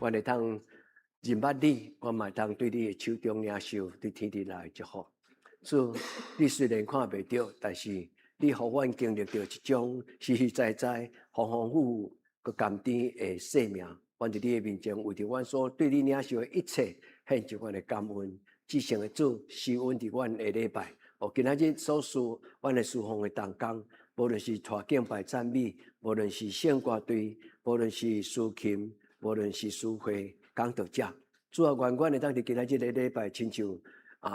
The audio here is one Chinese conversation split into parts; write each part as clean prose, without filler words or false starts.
我会当认捌你，我嘛当对你的手中领受对天地来的祝福。主，你虽然看袂到，但是你互阮经历到一种实实在在、丰丰富富、佮甘甜的生命。阮伫你的面前，为着阮所对你领受的一切，献上阮的感恩。至圣的主，施恩伫阮的礼拜。今仔日所事，阮的侍奉的同工，无论是带敬拜赞美，无论是献歌队，无论是司琴，无论是司会讲道者，主啊，愿阮会当伫今仔日的礼拜，亲像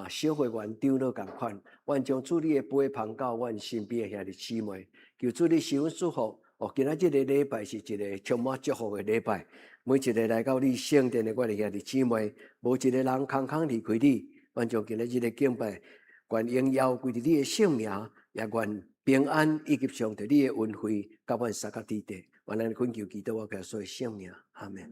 小会员长老共款，阮将主你的杯捧到阮身边的兄弟姊妹，求主你施恩祝福。今仔日的礼拜是一个充满祝福的礼拜，每一个来到你圣殿的阮的兄弟姊妹，无一个人空空离开你。阮将今仔日的敬拜，愿荣耀归伫你的圣名，也愿平安以及上帝你的恩惠，甲阮三角地地。愿咱恳求祈祷我所的圣名，阿门。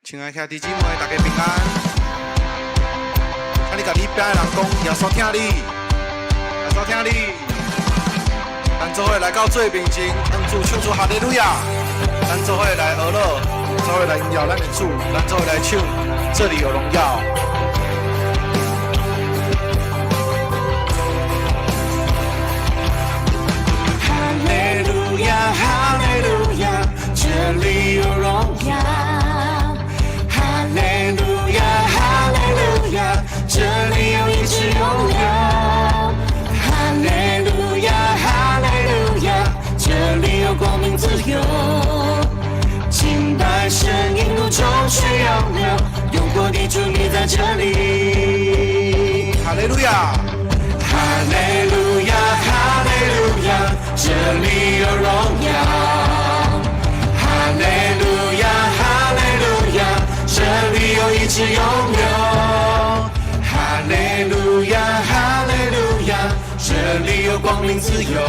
亲爱兄弟姊妹，大家平安。啊，你甲你边的人讲，耶稣听你，耶稣听你。咱做伙来到最面前，向主唱出哈利路亚。咱做伙来俄乐，做伙来荣耀咱的主，咱做伙来唱，这里有荣耀。哈利路亚，哈利路亚，这里有荣耀。哈利路亚，哈利路亚，这里有医治荣耀。哈利路亚，哈利路亚，这里有光明自由。敬拜声音如潮水涌流，永活的主你在这里。哈利路亚，哈利路亚，哈利路亚，这里有荣耀。哈利路亚，哈利路亚，这里有医治永留。哈利路亚，哈利路亚，这里有光明自由。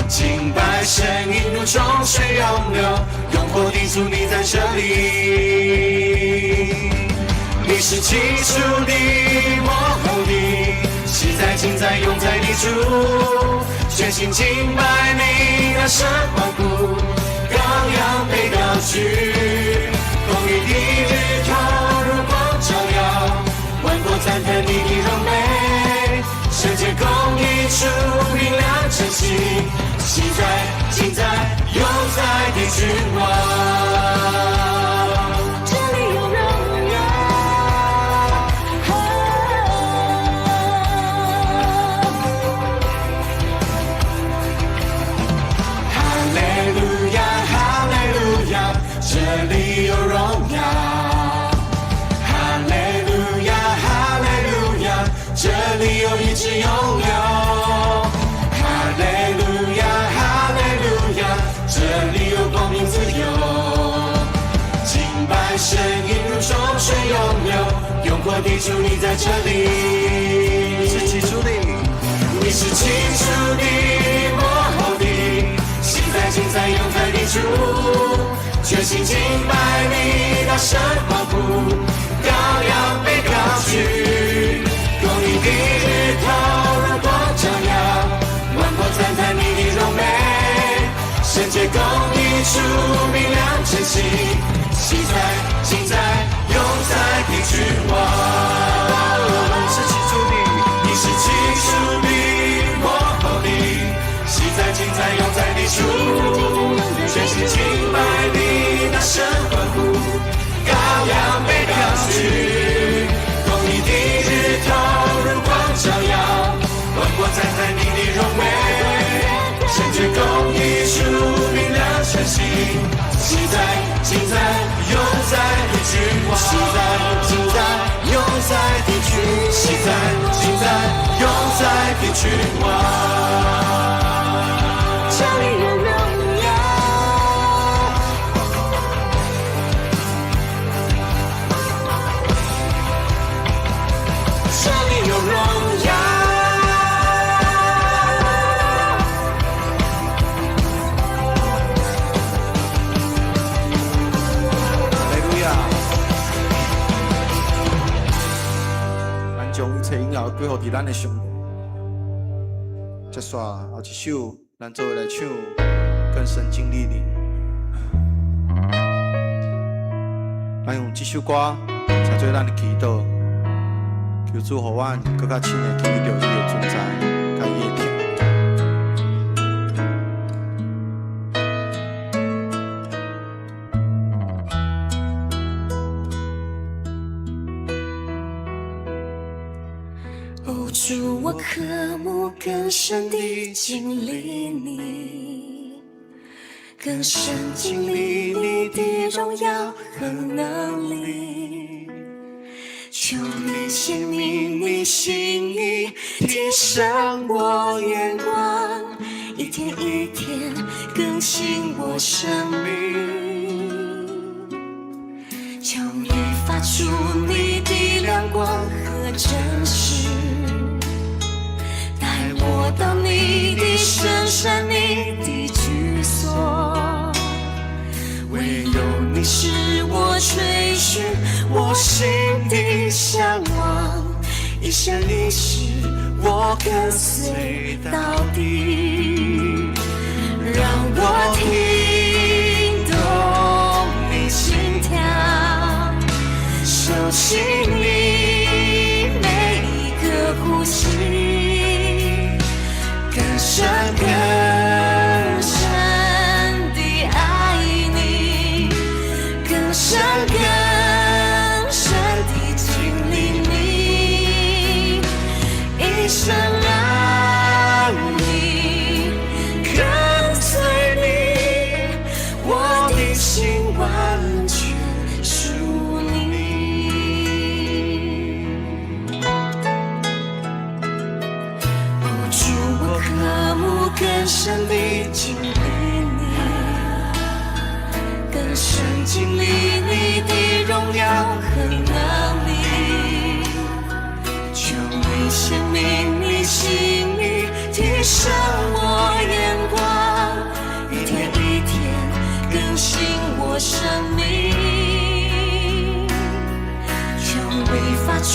敬拜声音如潮水涌流，永活的主你在这里。你是起初的，幕后的，昔在今在永在的主，全心敬拜你，大声欢呼，羔羊被高举。公义的日头如光照耀，万国赞叹你的荣美，圣洁公义出明亮真心，昔在今在永在的君王。这里有荣耀，哈利路亚，哈利路亚，这里有荣耀。记住你在这里，你是起初的，你是起初的，幕后的，现在今在永在的主，全心敬拜你，大声欢呼，羔羊被高举，公义的日头如光照耀，万国赞叹你的荣美，圣洁公义出明亮晨曦，昔在今在永在的君王。你是起初的，你是起初的，幕后的，昔在今在永在的主，全心敬拜你，大声欢呼，羔羊被高举，公义的日头如光照耀，万国赞叹你的荣美，圣洁公义出明亮晨曦，昔在今在永在的君王，昔在今在永在的君，昔在今在永在的君王。这里有荣耀，这里有荣耀。哈利路亚！咱将一切音乐归给咱的上帝。接续后一首，咱做伙来唱《更深经历你》。咱用这首歌才做咱的祈祷，求主互阮更较深的经历到伊的存在，甲伊的疼。哦，主，我渴慕更深地经历你，更深经历你的荣耀和能力。求你显明你心意，提升我眼光，一天一天更新我生命。求你发出你的亮光和真实，带我到你的深山，你的居所。唯有你是我追寻我心的向往，一生一世我跟随到底。让我听懂你心跳，熟悉你每一个呼吸，更深更深地爱你，更深更深地经历你，一生让你跟随你，我的心完全属你。哦，主，我渴慕更深地经历你，更深经历你的荣耀和能力。求你显明你心意，提升我眼光，一天一天更新我生命。求你发出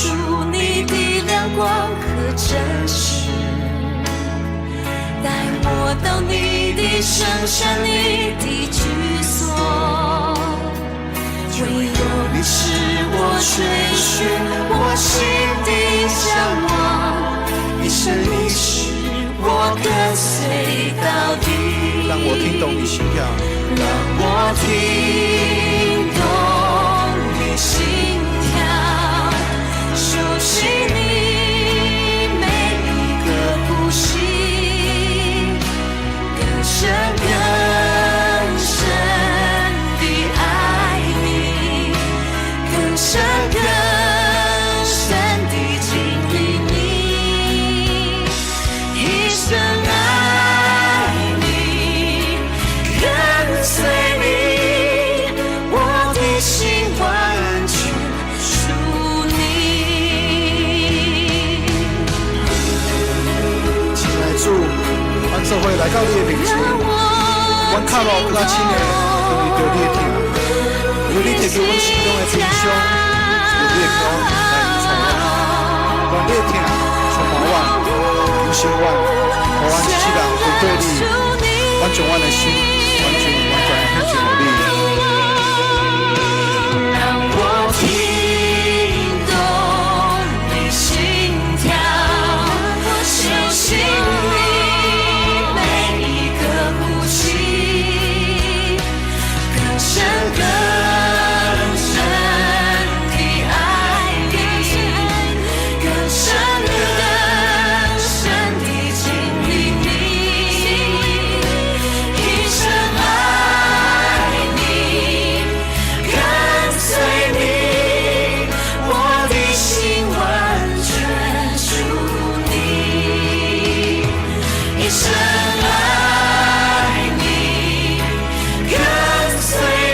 你的亮光和真实，带我到你的深山，你的居所。唯有你是我追寻我心的向往，一生一世我跟随到底。让我听懂你心跳，让我听懂你心跳，熟悉你每一个呼吸，更深更深地爱你，更深更深地经历你，一生爱你，跟随你，我做伙来到你的面前，阮脚路更较深的，因为着你的疼，因为你摕去阮心中的悲伤，由你的苦来医治我，愿你的疼充满我，cứu赎我，互阮一世人跟对你，阮将阮的心完全献给你。让我听懂你心跳，相信你每一个呼吸，更深更深地爱你，更深更深地经历你，一生爱你，跟随你，我的心完全属你，一生爱你，跟随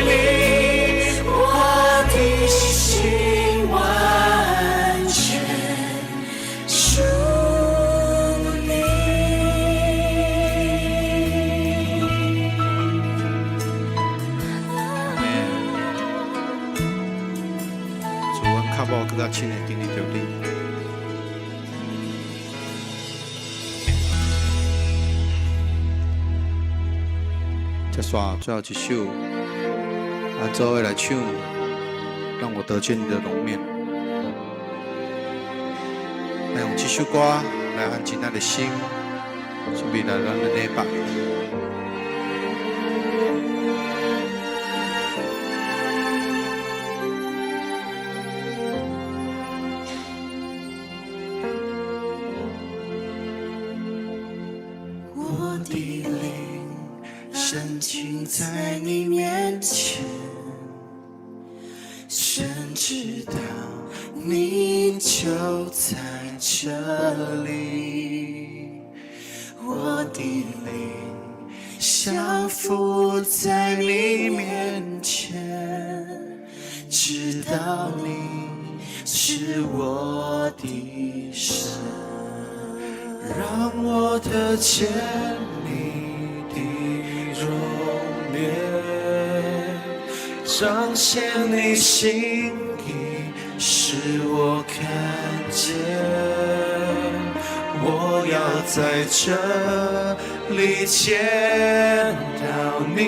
你，我的心完全属你。主，阮脚步更较深的经历着你。接续最后一首，咱做伙来唱，让我得见你的容面。来用这首歌来安静咱的心，准备来咱的礼拜。我的灵深浸在你面前，深知道你就在这里。我的灵降服在你面前，知道你是我的神。让我得见你的容颜，彰显你心意，使我看见。我要在这里见到你，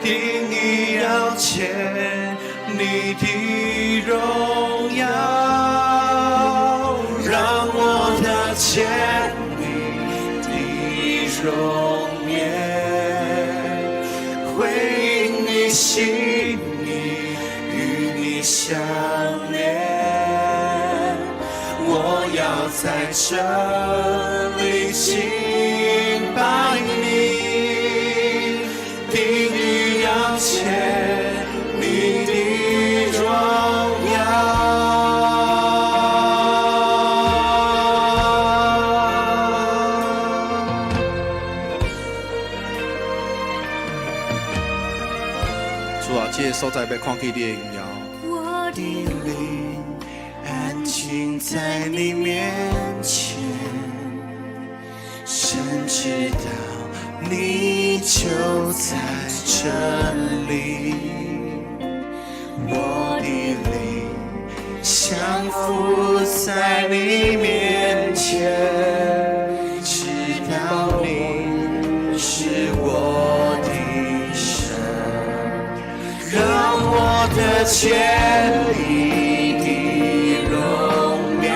定义要见你的荣耀。让我得见你的容颜，回应你心意，与你相连。我要在这里敬拜你，定义要见你的荣耀。主啊，这个所在要看见你的荣耀。我的灵安静在你面前，深知道你就在这里。我的灵降服在你面前，知道你是我的神。让我得见你的容颜，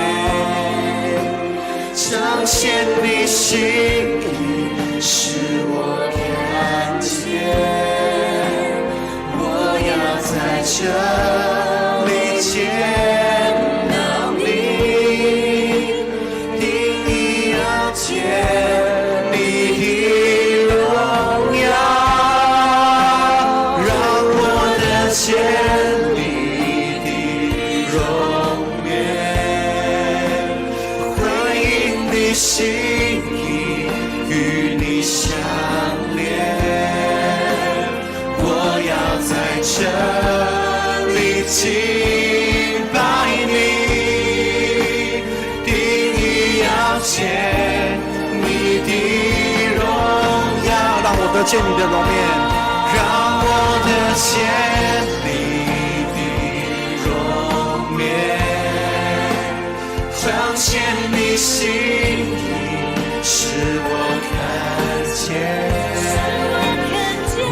彰显你心意，使我看见。我要在这里见到你，定义要见你的荣耀。见你的容颜，回应你心意，与你相连。我要在这里敬拜你，定义要见你的得见你的容面，让我得见你的容面，彰显你心意，使我看见。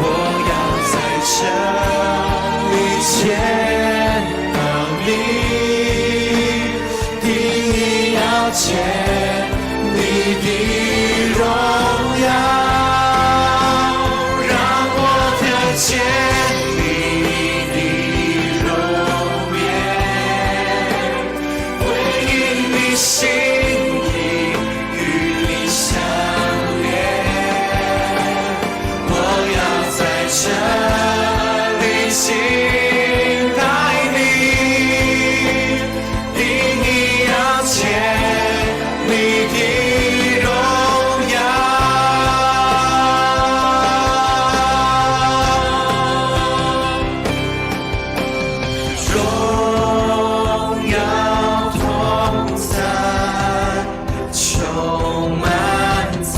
我要在这里见到你，定义要见你的荣耀，让我得见你的容颜，回应你心意，与你相连。我要在这里敬拜你，定义要见你的荣耀，荣耀同在，充满在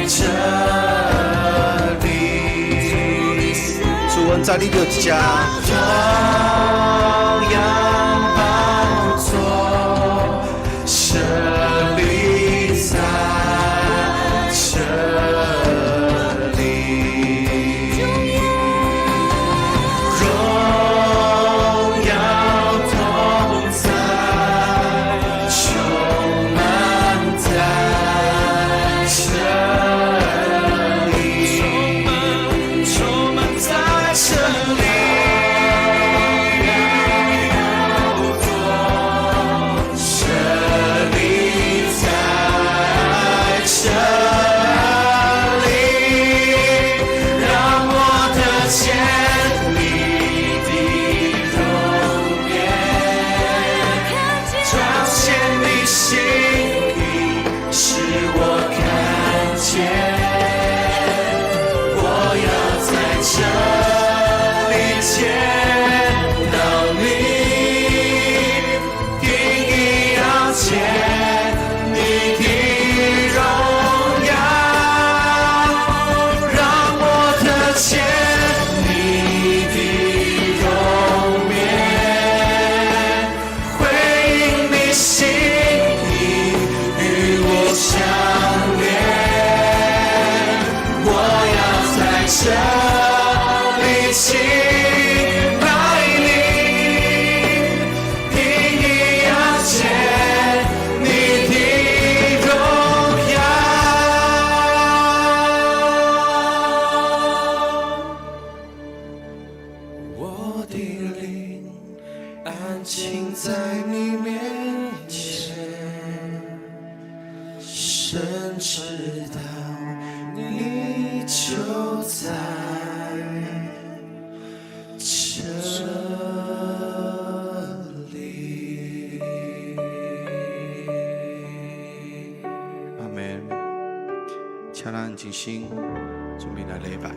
这里。主恩在你的家，同样宝座设立在这里，荣耀同在，充满在这里，充满在这里。设立在这里，让我得见你的容颜，彰显你心意，使我看见。我要在这里见到你，定义要见你的荣耀，让我得见你的容面，回应你心意，与我相连。我要在这里敬拜你，定义要见你的荣耀。我的灵安静在你面前，深知道你就在这里。阿门。请咱安静心，准备来礼拜。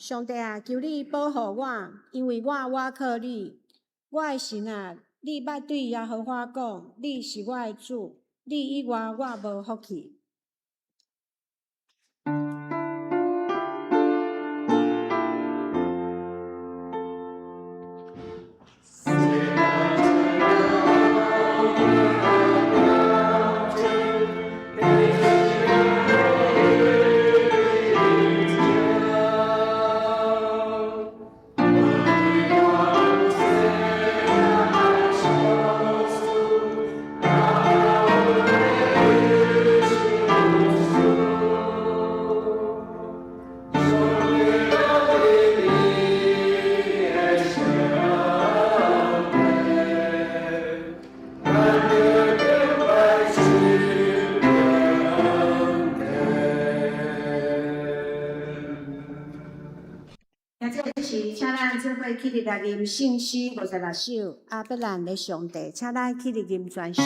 上帝啊，求你保护我，因为我靠你。我的神啊，你捌对耶和华讲，你是我的主，你以外我无福气。请咱做伙起立来吟圣诗56首，阿伯兰的上帝，请咱起立吟全首。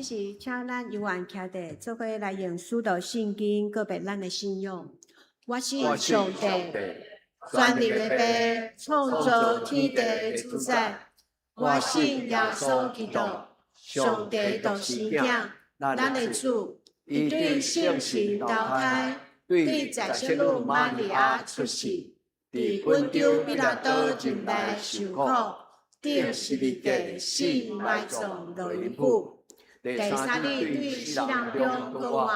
时请咱犹原徛地做伙来用书读圣经，告别咱的信仰。我信上帝，全能的爸，创造天地的主宰。我信耶稣基督，上帝独生囝，咱的主，伊对圣神投胎，对在生女玛利亚出世，伫本丢比拉多前来受苦，顶十字架死埋葬落阴府。第三日对死人中搁活，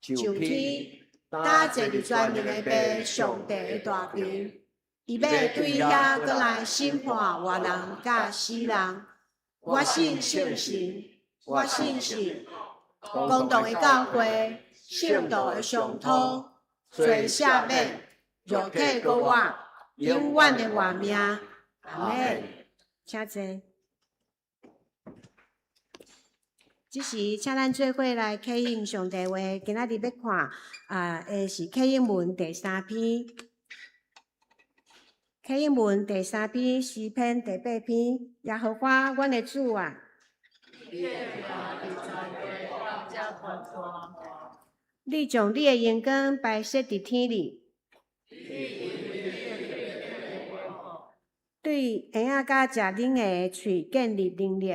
上天，搭坐伫全能的爸上帝的大边。伊要对遐搁来审判活人甲死人。我信圣神，我信神，公道的教会，圣道的上头，罪赦免，肉体搁活，永远的活命。阿门。请坐。即时，请咱做伙来启应上帝话。今仔日要看是启应文第3篇。启应文第3篇诗篇第8篇。耶和华，阮的主啊！你将你的阳光摆设伫天里，对婴仔甲食冷的喙建立能力。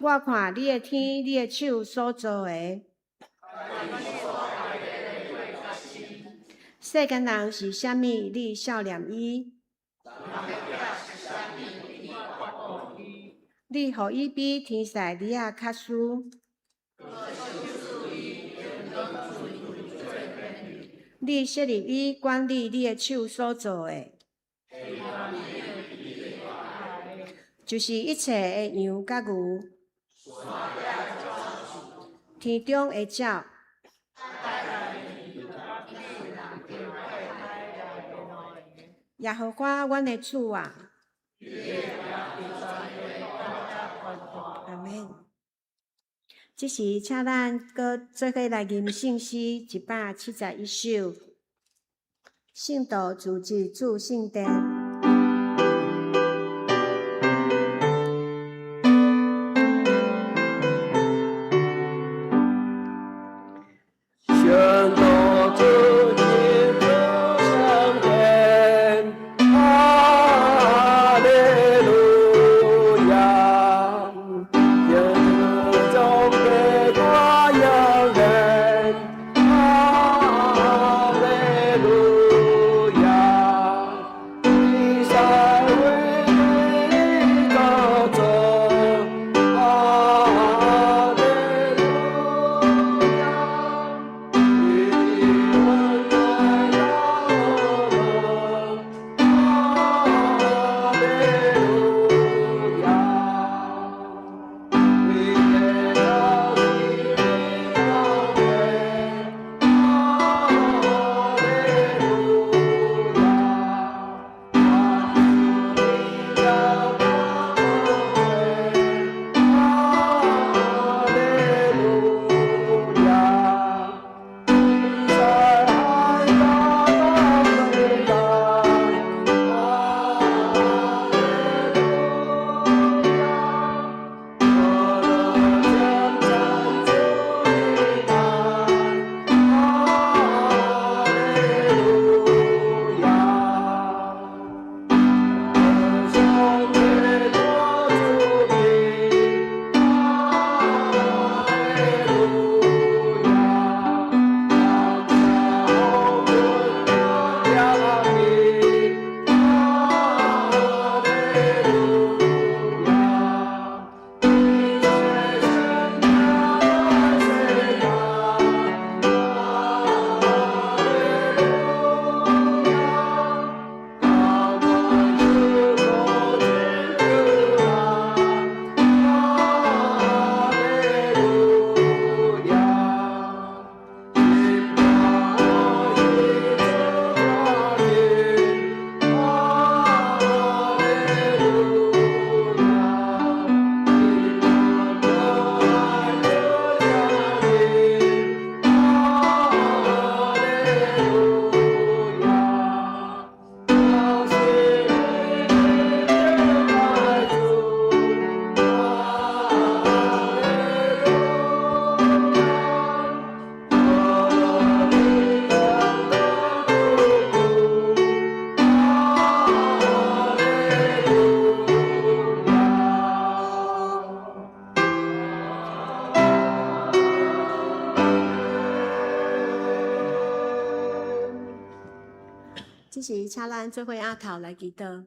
我看你的天，你的手所做的。世间人是啥物？你笑念伊。你互伊比天使利亚较输。你设立伊管理你的手所做的。就是一切的羊甲牛，天中的鸟，耶和华阮的主啊！阿门。即时，请咱搁做伙来吟圣诗171首，圣道自治主圣殿。哈这是请咱做伙阿头来祈祷。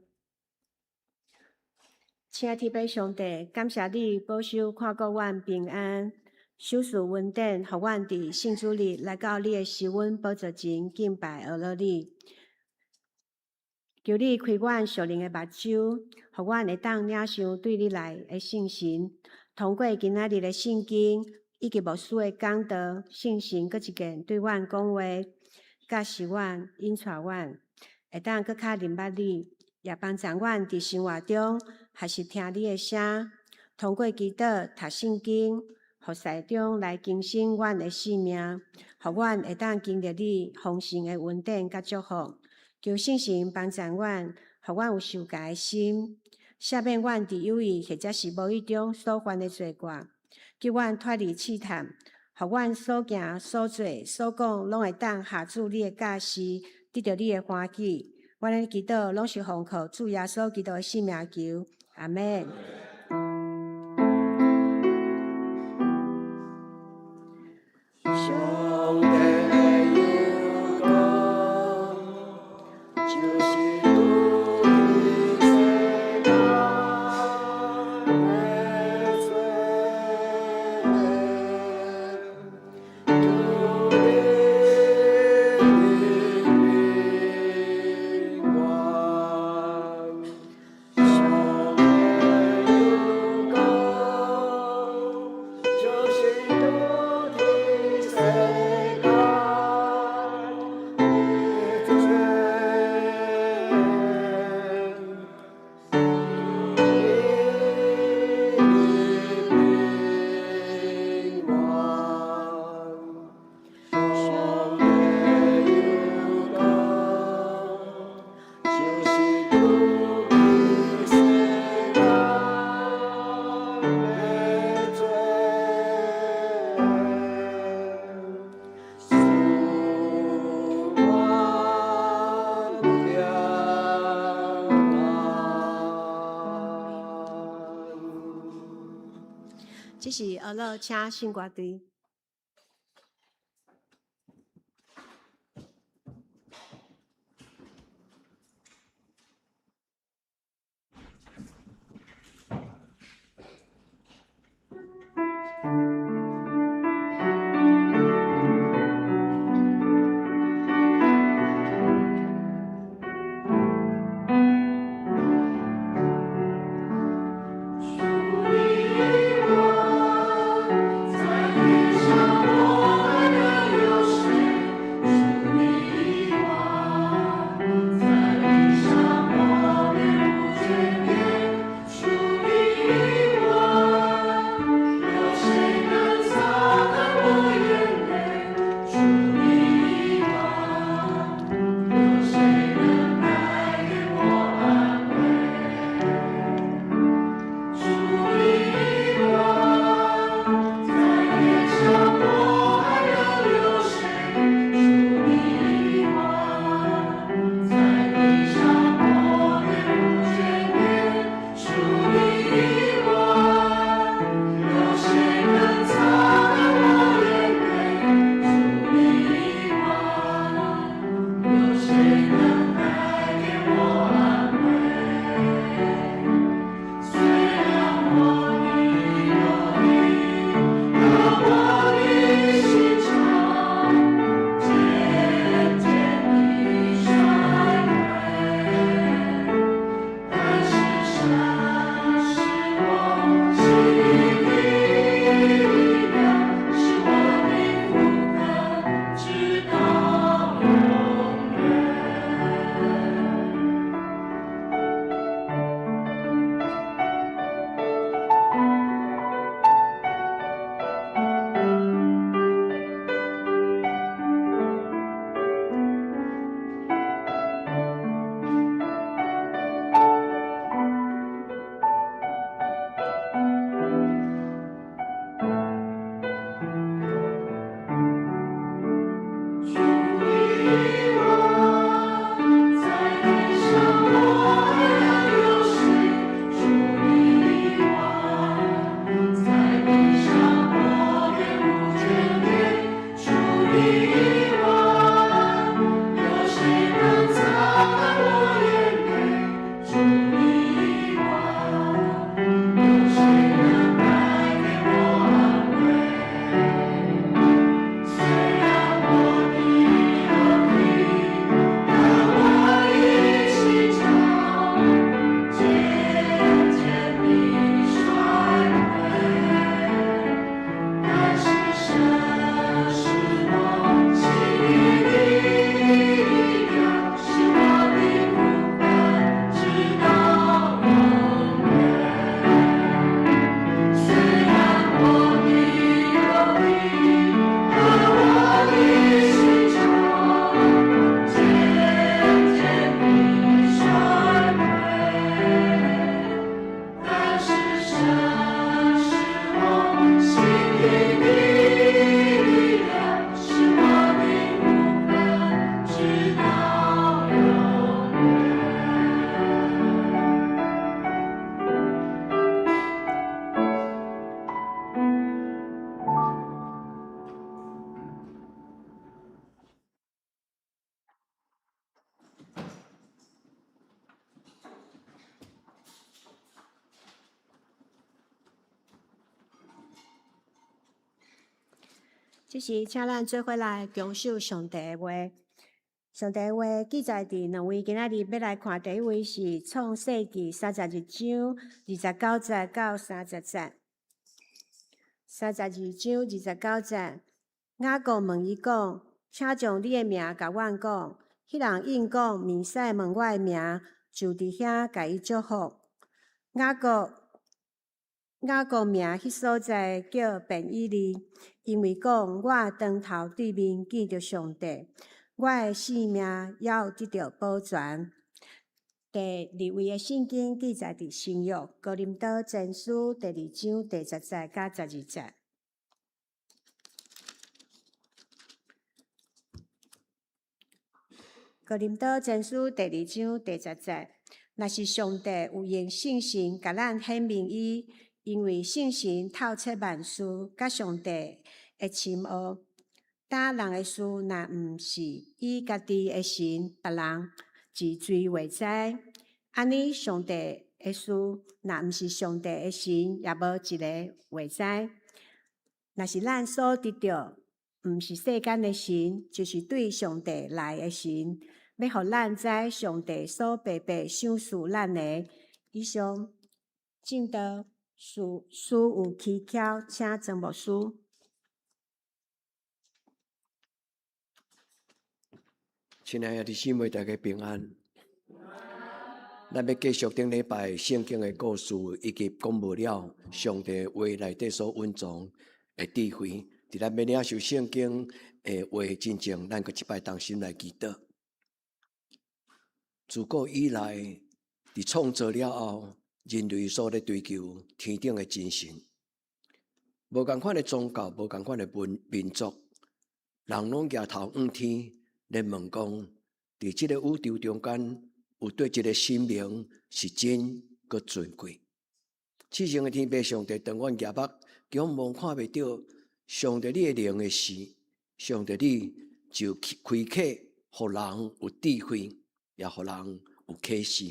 亲爱的天父上帝，感谢你保守看顾阮平安，守事稳定，互阮伫圣主日来到你的施恩宝座前敬拜阿乐你。求你开阮属灵的目睭，互阮会当领受对你来的信心。通过今仔日的圣经以及牧师的讲道，信心搁一件对阮讲话，教示阮、引带阮，会当搁较明白你，也帮助阮伫生活中学习听你的声。通过祈祷、读圣经，互赛中来更新阮的生命，互阮会当经历你丰盛的稳定甲祝福。求信心帮助阮，互阮有受教的心，赦免阮伫有意或者是无意中所犯的罪过，叫阮脱离试探，互阮所行所做所讲，拢会当下注你的教示，得到你的欢喜。阮的祈祷拢是奉靠主耶稣基督的圣名求，阿门。上帝有讲，就是主的世界的罪，主的灵光。上帝有讲，就是主的世界的罪。这是阿乐请圣歌队。在你这是请咱做伙来恭守上帝的话。上帝的话记载伫两位，今仔日要来看第一位是创世纪31章29节到30节。32章29节，雅各问伊讲：“请将你的名甲阮讲。”迄人应讲：“面使问我的名，就伫遐甲伊祝福。”雅各名迄所在叫便以利，因为讲：“我当头对面见着上帝，我的性命要得到保全。”第二位的圣经记载伫新约哥林多前书第2章第10节甲12节。哥林多前书第2章第10节，若是上帝有用圣神甲咱显明伊，因为圣神透彻万事，甲上帝的深奥。打人的事，若毋是伊家己的神，别人自罪袂知。安尼，上帝的事，若毋是上帝的神，也无一个会知。若是咱所得到，毋是世间的神，就是对上帝来的神，要互咱知上帝所白白赏赐咱的。以上正道事有蹊跷，请曾牧师。亲爱的弟兄妹，大家平安。咱要继续顶礼拜圣经的故事，以及讲无了上帝话内底所蕴藏的智慧。伫咱要领受圣经的话之前，咱搁一摆同心来祈祷。自古以来，伫创造了后，人类所咧追求天顶的真神，无共款的宗教，无共款的民族，人拢举头向天。咧问讲，伫即个宇宙中间，有对一个生命是真佮尊贵。此前的天父上帝，当阮举目仰望看袂到上帝你的灵的时，上帝你就开启，互人有智慧，也互人有启示。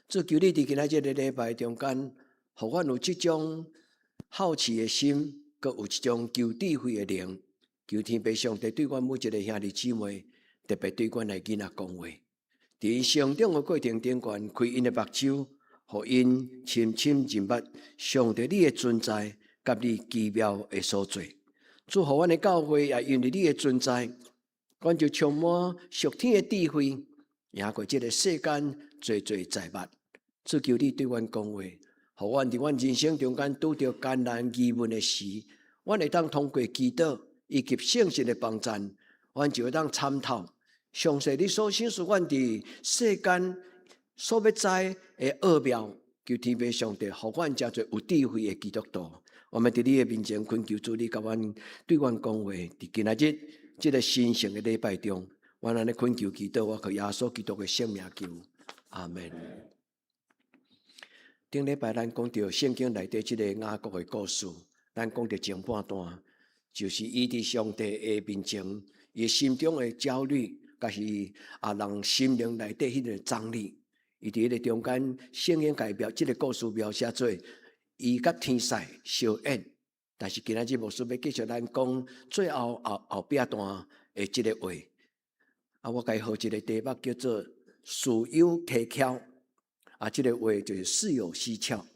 主求你伫今仔日的礼拜中间，互阮有即种好奇的心，佮有一种求智慧的灵。求天父上帝对阮每一个兄弟姊妹。特别对阮的囡仔讲话，伫因成长的过程中间，开因的目睭，互因深深认捌上帝你的存在，甲你奇妙的所在。祝福阮的教会也因为你的存在，阮就充满属天的智慧，赢过这个世间最财物。主求你对阮讲话，互阮伫阮人生中间拄着艰难疑问的时，阮会当通过祈祷以及圣神的帮助，阮就会当参透。详细你所显示阮伫世间所要知的奥妙，求天父上帝，互阮真侪有智慧的基督徒。我们伫你的面前恳求主，你甲阮对阮讲话。伫今仔日这个神圣的礼拜中，阮安尼恳求祈祷，我靠耶稣基督的圣名求，阿门。顶礼拜咱讲到圣经内底这个雅各的故事，咱讲到前半段，就是伊伫上帝的面前，伊心中的焦虑。甲是人心灵内底迄个张力，伊伫迄个中间，圣经代表即个故事描写做伊甲天使相演。但是今仔日牧师要继续咱讲最后壁段的即个话。我该好一个题目叫做“事有蹊跷”。即个话就是事有蹊跷。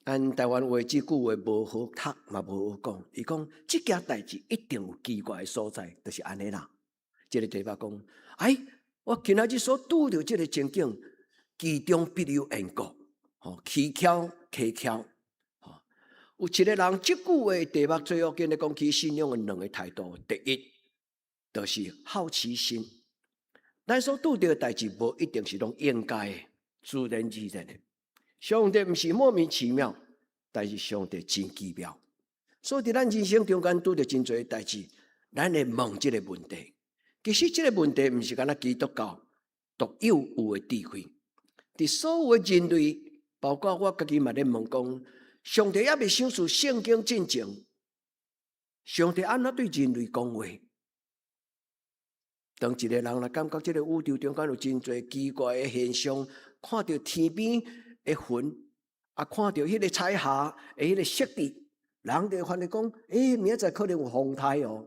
咱台湾话即句话无好读，嘛无好讲。伊讲即件代志一定有奇怪的所在，就是安尼啦。这个题目讲，我今仔日所拄着这个情景，其中必有缘故，蹊跷。有一个人，即句话题目最后跟你讲起信仰的两个态度。第一，就是好奇心。咱所拄着的代志，无一定是拢应该的、自然而然的。上帝毋是莫名其妙，但是上帝真奇妙。所以伫咱人生中间拄着真侪代志，咱会问这个问题。其实这个问题毋是干那基督教独有的智慧，伫所有的人类，包括我家己嘛咧问讲，上帝也未赏赐圣经进前，上帝安怎对人类讲话？当一个人来感觉这个宇宙中间有真侪奇怪的现象，看到天边的云，看到迄个彩霞的迄个色地，人就反正讲，明仔可能有风台哦。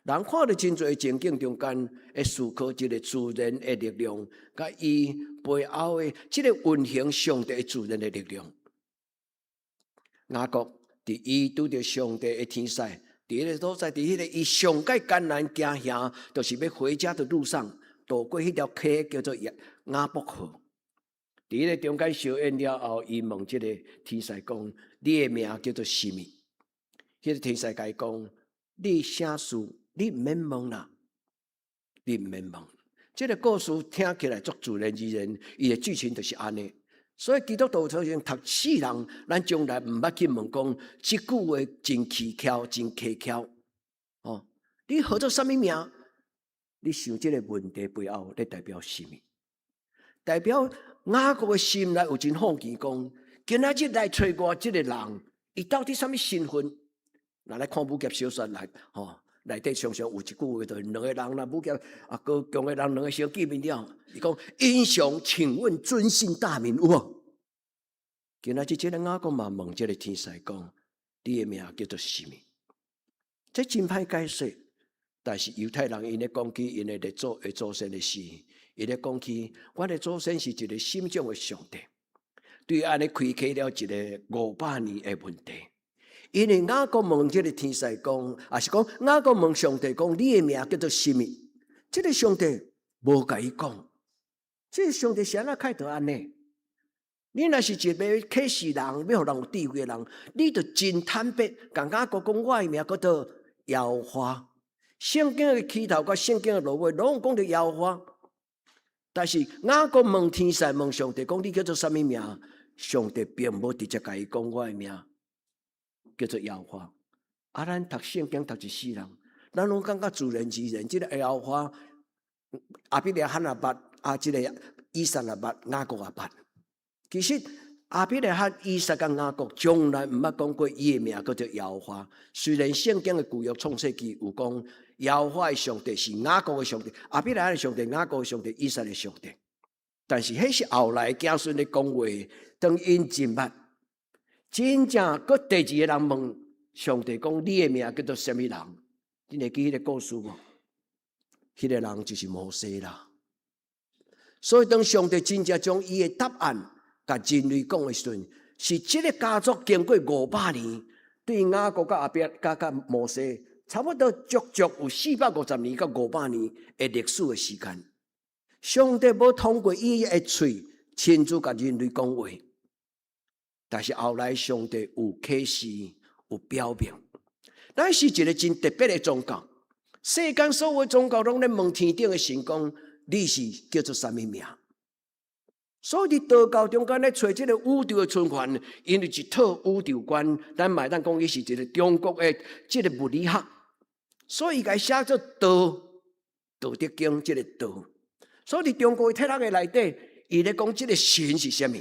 人看到真侪情景中间，会思考这个自然的力量，甲伊背后的这个运行上帝的自然的力量。雅各伫伊拄着上帝的天使，伫迄个所在，伫迄个伊上界艰难行遐，就是要回家的路上，渡过迄条溪叫做雅博河。伫迄个中间小演了后，伊问这个天使讲：“你的名叫做什么？”迄个天使甲伊讲：“你啥事？你唔免问啦，你唔免问。”这个故事听起来足自然而然，伊的剧情就是安尼。所以基督徒曾经读世人，咱将来唔捌去问讲，这句话真蹊跷，真蹊跷。哦，你号做什么名？你想这个问题背后，咧代表什么？代表雅各的心内有真好奇讲，今仔日来找我这个人，伊到底什么身份？拿来看武侠小说来，内底常常有一句话，就是两个人啦，武侠高强的人两个相见面了，伊讲英雄，请问尊姓大名有无？今仔日这个雅各嘛问这个天使讲，你的名叫做什么？这真歹解释，但是犹太人因咧讲起因的祖先的事，因咧讲起我的祖先是一个心中的上帝，对安尼开启了一个500年的问题。因为雅各问这个天使讲，也是讲雅各问上帝讲，你的名叫做什么？这个上帝无甲伊讲，这个上帝是安怎开头安尼？你若是一个启示人，要互人有智慧的人，你就真坦白，甲雅各讲我的名叫做耶和华。圣经的起头甲圣经的落尾，拢讲到耶和华。但是雅各问天使问上帝讲，你叫做什么名？上帝并无直接甲伊讲我的名。叫做耶和华。咱读圣经读一世人，咱拢感觉自然而然。这个耶和华，阿比勒罕也捌，这个以撒也捌，雅各也捌。其实阿比勒罕、以撒甲雅各从来毋捌讲过伊的名叫做耶和华。虽然圣经的旧约创世纪有讲耶和华的上帝是雅各的上帝，阿比勒罕的上帝、雅各的上帝、以撒的上帝，但是迄是后来子孙咧讲话，当因真捌。真正，佫第二个人问上帝讲：“你的名叫做什么人？”你会记迄个故事无？迄个人就是摩西啦。所以当上帝真正将伊的答案甲人类讲的时阵，是这个家族经过500年，对雅各甲阿伯甲摩西，差不多足有450年到500年的历史的时间。上帝无通过伊的嘴亲自甲人类讲话。但是后来上帝有启示，有表明，咱是一个真特别的宗教。世间所有宗教拢咧问天顶的神讲，你是叫做什么名？所以伫道教中间咧找这个宇宙的循环，因为一套宇宙观，咱买当讲伊是一个中国的这个物理学，所以伊该写作道德经这个道。所以伫中国的体育的内底，伊咧讲这个神是什么？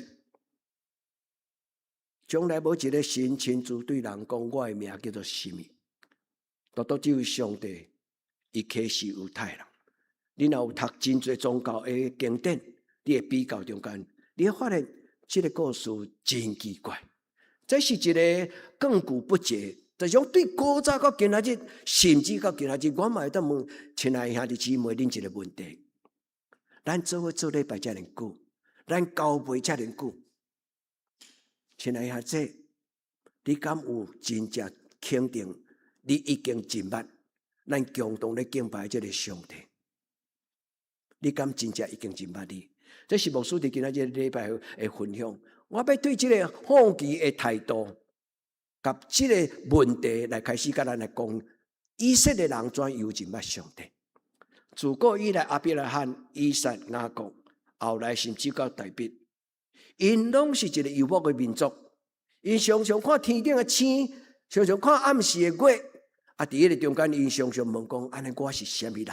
从来无一个神亲自对人讲我的名叫做什么，独只有上帝，伊启示犹太人。你若有读真侪宗教的经典，你会比较中间，你会发现这个故事真奇怪。这是一个亘古不竭，就是讲对古早到今仔日，甚至到今仔日，我嘛会当问亲爱兄弟姊妹恁一个问题：咱做伙做礼拜遮尔久，咱交陪遮尔久。亲爱兄弟，你敢有真正肯定？你已经真捌咱共同咧敬拜这个上帝？你敢真正已经真捌你？这是牧师伫今仔日礼拜的分享。我要对这个好奇的态度，甲这个问题来开始，甲咱来讲。以色列人怎样真捌上帝？自古以来，阿伯拉罕、以撒、雅各，后来甚至到大卫。因拢是一个游牧的民族，因常常看天顶的星，常常看暗时的月，伫迄个中间，因常常问讲：安尼我是什么人？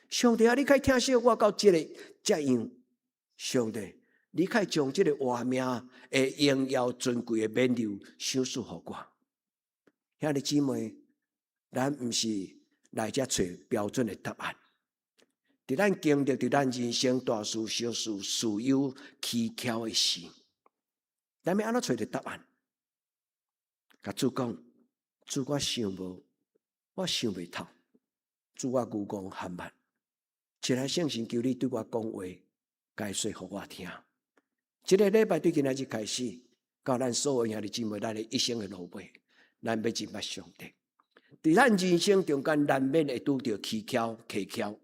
上帝啊，你可以听说我到这个这样，上帝，你可以将这个活命的荣耀尊贵的冕旒赏赐给我。兄弟姊妹，咱毋是来遮找标准的答案。伫咱经历，伫咱人生大事小事，事有蹊跷的事，咱要安怎找到答案？甲主讲，主我想无，我想袂透，主我愚公含慢，一来圣神求你对我讲话，解说互我听。这个礼拜对今仔日开始，到咱所有兄弟姊妹，咱的一生的路尾，咱要敬拜上帝。伫咱人生中间，难免会拄着蹊跷、蹊跷；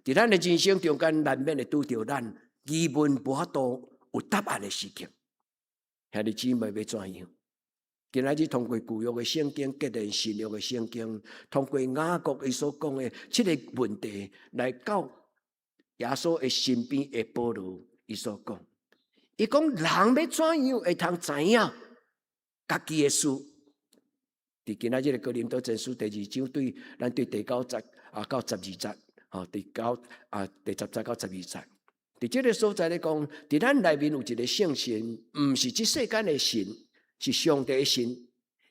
伫咱的人生中间，难免会拄着咱疑问无法度有答案的时刻。兄弟姊妹要怎样？今仔日通过旧约的圣经，结连新约的圣经，通过雅各伊所讲的这个问题，来到耶稣的身边的保罗伊所讲。伊讲人要怎样会通知影家己的事？伫今仔日的哥林多前书第2章咱对第9节到12节，第10节到12节，伫这个所在咧讲，伫咱内面有一个圣神，毋是这世间的神，是上帝的神。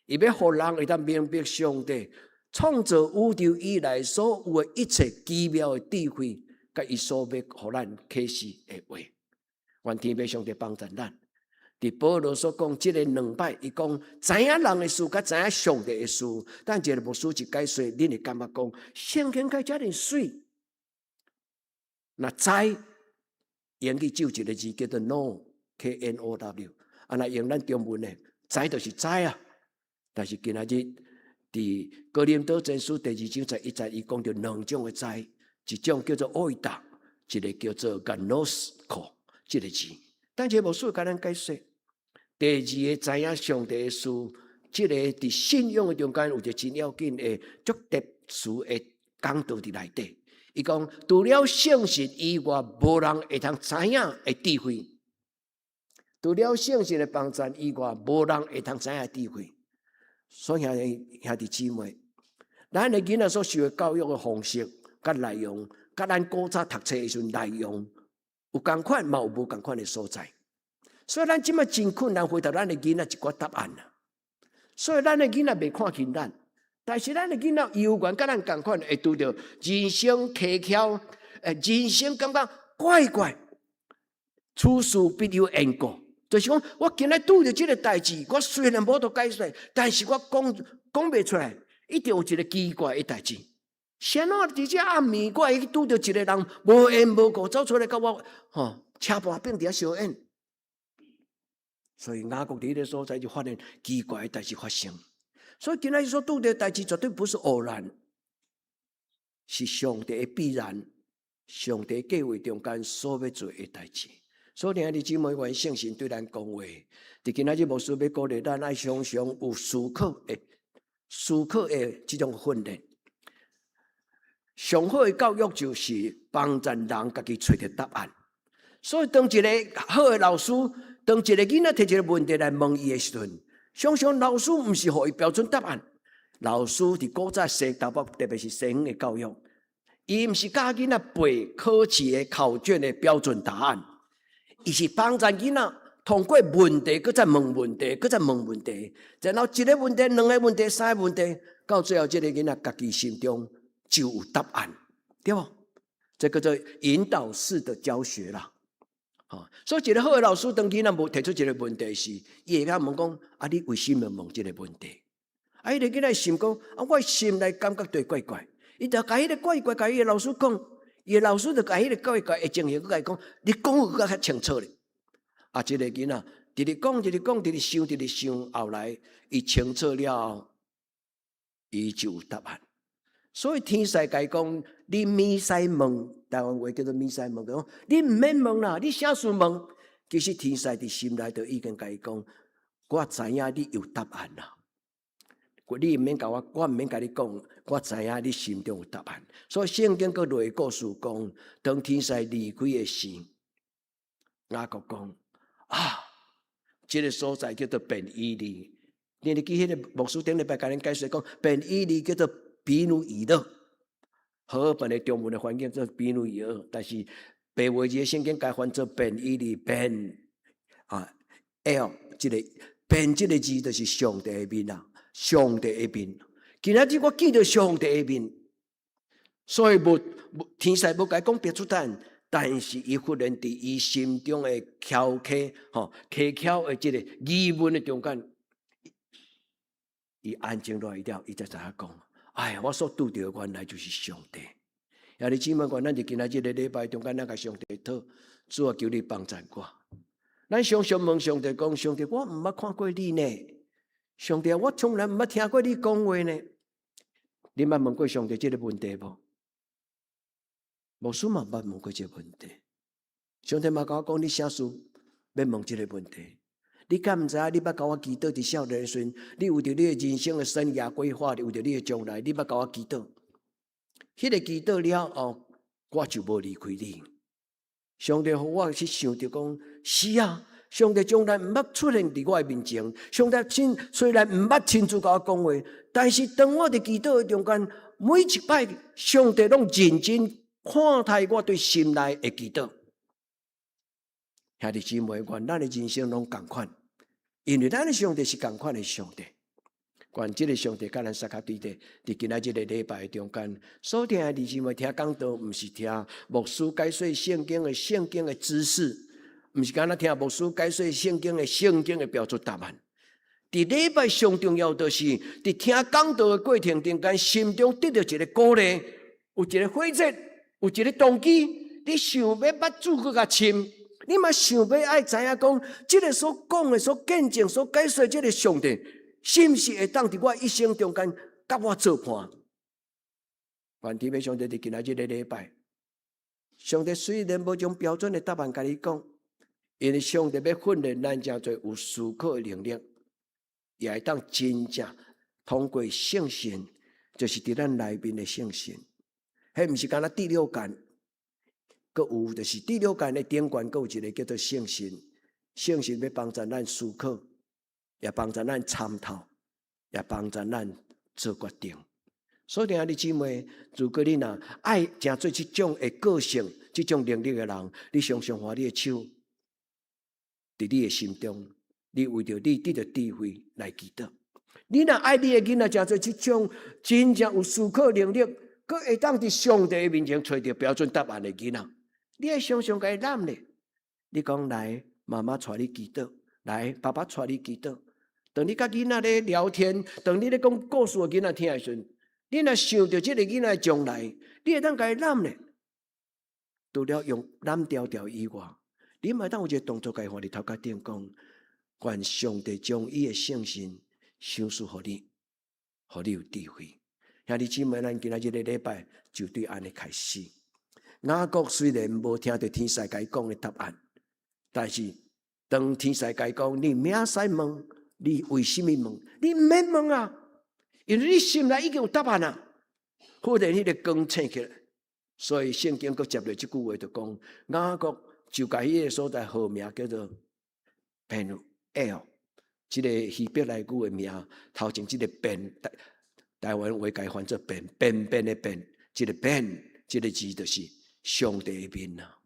伊要互人会当明白上帝创造宇宙以来所有的一切奇妙的智慧，甲伊所要互咱启示的话。愿天父上帝帮助咱。伫保罗所讲，这个2摆，伊讲知影人的事，甲知影上帝的事。但一个牧师一解说，恁会感觉讲，圣经该遮尔水。那知，英语就一个字叫做 know，K-N-O-W。那用咱中文的，知就是知啊。但是今仔日伫哥林多前书第2章11节，伊讲到2种的知，一种叫做爱达，一个叫做 gnosko。这个字，但这无需要甲咱解说。第二个知影上帝的事，这个伫信仰的中间有一个真要紧的足特殊的讲道伫内底。伊讲，除了圣神以外，无人会通知影的智慧；除了圣神的帮助以外，无人会通知影智慧。所以兄弟姊妹，咱的囡仔所受的教育的方式、甲内容，甲咱古早读册的时阵内容。有同款，嘛有无同款的所在，所以咱即摆真困难回答咱的囡仔一寡答案啦。所以咱的囡仔袂看轻咱，但是咱的囡仔有缘甲咱同款，会拄着人生蹊跷，人生感觉怪怪，处事必有缘故。就是讲，我今日拄着这个代志，我虽然无得解释，但是我讲袂出来，一定有一个奇怪的代志。谁哪伫这暗暝，我会拄着一个人无缘无故走出来，甲我车盘柄伫遐相演，所以雅各伫迄个所在就发现奇怪的代志发生。所以今仔日所拄着的代志绝对不是偶然，是上帝的必然，上帝计划中间所要做的代志。所以兄弟姊妹，愿圣神对咱讲话，伫今仔日牧师要鼓励咱爱常常有思考的这种训练。上好的教育就是帮助人家己找到答案。所以，当一个好的老师，当一个囡仔摕一个问题来问伊的时阵，常常老师毋是予伊标准答案。老师伫古早西台北，特别是西方的教育，伊毋是教囡仔背考试的考卷的标准答案，伊是帮助囡仔通过问题，搁再问问题，搁再问问题，然后一个问题、两个问题、三个问题，到最后，这个囡仔家己心中就有答案，对不？这个叫做引导式的教学啦。所以一个好的老师，当囡仔无提出一个问题时，伊会甲问讲：啊，你为什么问这个问题？啊，迄个囡仔心讲：啊，我心内感觉对怪怪。伊就甲迄个怪怪，甲伊个老师讲，伊个老师就甲迄个怪怪的情形，佮伊讲：你讲有较清楚咧。啊，这个囡仔直直讲，直直讲，直直想，直直想，后来伊清楚了后，伊就有答案。所以天使甲伊讲，你咪使问，台湾话叫做咪使问，讲你毋免问啦，你啥事问？其实天使伫心内就已经甲伊讲，我知影你有答案啦。你毋免甲我毋免甲你讲，我知影你心中有答案。所以圣经佫落故事讲，当天使离开的时，雅各讲啊，这个所在叫做便以利。你记迄个牧师顶礼拜甲恁解释讲，便以利叫做比努以勒，和本的中文的翻译做比努以勒，但是白话字圣经改翻做便以利便L 这个便这个字就是上帝的面啊，上帝的面。今仔日我见到上帝的面，所以天使无甲讲别出单，但是伊忽然伫伊心中的蹊蹺的这个疑问的中间。伊安静落来了，伊才知影讲：哎，我所拄着原来就是上帝。兄弟姊妹，咱就今仔日个礼拜中间，咱甲上帝讨，主啊，求你帮助我。咱常常问上帝讲：上帝，我毋捌看过你呢。上帝，我从来毋捌听过你讲话呢。你捌问过上帝这个问题无？牧师嘛捌问过这个问题。上帝嘛甲我讲：你啥事要问这个问题？你敢毋知影？你捌甲我祈祷伫少年的时阵，你为着你的人生的生涯规划，为着你的将来，你捌甲我祈祷。迄个祈祷了后，我就无离开你。上帝互我去想着讲：是啊，上帝从来毋捌出现伫我的面前。上帝虽然毋捌亲自甲我讲话，但是当我伫祈祷的中间，每一摆上帝拢认真看待我对心内的祈祷。兄弟姊妹，愿咱的人生拢共款，因为咱的上帝是共款的上帝。愿这个上帝甲咱撒卡对地，伫今仔日个礼拜中间，所听的弟兄们听讲道，毋是听牧师解说圣经的知识，毋是干那听牧师解说圣经的标准答案。伫礼拜上重要就是伫听讲道的过程中间，心中得到一个鼓励，有一个火热，有一个动机，你想要捌主去甲亲。你嘛想要爱知影讲，这个所讲的、所见证、所解说这个上帝，是毋是会当伫我一生中间甲我做伴？愿天父上帝伫今仔日个礼拜，上帝虽然无将标准的答案甲你讲，因为上帝要训练咱真侪有思考的能力，也会当真正通过圣神，就是伫咱内面的圣神。迄毋是干那第六感。阁有就是第六感的顶端，阁有一个叫做圣神。圣神要帮助咱思考，也帮助咱参透，也帮助咱做决定。所以，兄弟姊妹，如果你若爱真做这种的个性、这种能力的人，你常常花你的手，伫你的心中，你为着你得到智慧来祈祷。你若爱你的囡仔，真做这种真正有思考能力，阁会当伫上帝的面前找到标准答案的囡仔。你会常常甲伊揽咧，你讲来，妈妈带你祈祷，来，爸爸带你祈祷。当你甲囡仔咧聊天，当你咧讲故事给囡仔听的时阵，你若想到这个囡仔的将来，你会当甲伊揽咧。除了用揽条条以外，你嘛当有一个动作，甲伊放伫头壳顶讲，愿上帝将伊的圣神赏赐互你，互你有智慧。兄弟姊妹，咱今仔日个礼拜就对安尼开始。雅各虽然无听到天使甲伊讲的答案，但是当天使甲伊讲，你明使问，你为什么问？你毋免问啊，因为你心内已经有答案啊。忽然迄个光醒起来，所以圣经阁接落这句话就讲，雅各就甲迄个所在号名叫做 Penuel， 这个希伯来语的名，头前这个 Ben， 台湾话改翻做 Ben 的 Ben， 这个 Ben 这个字就是上帝的面啊！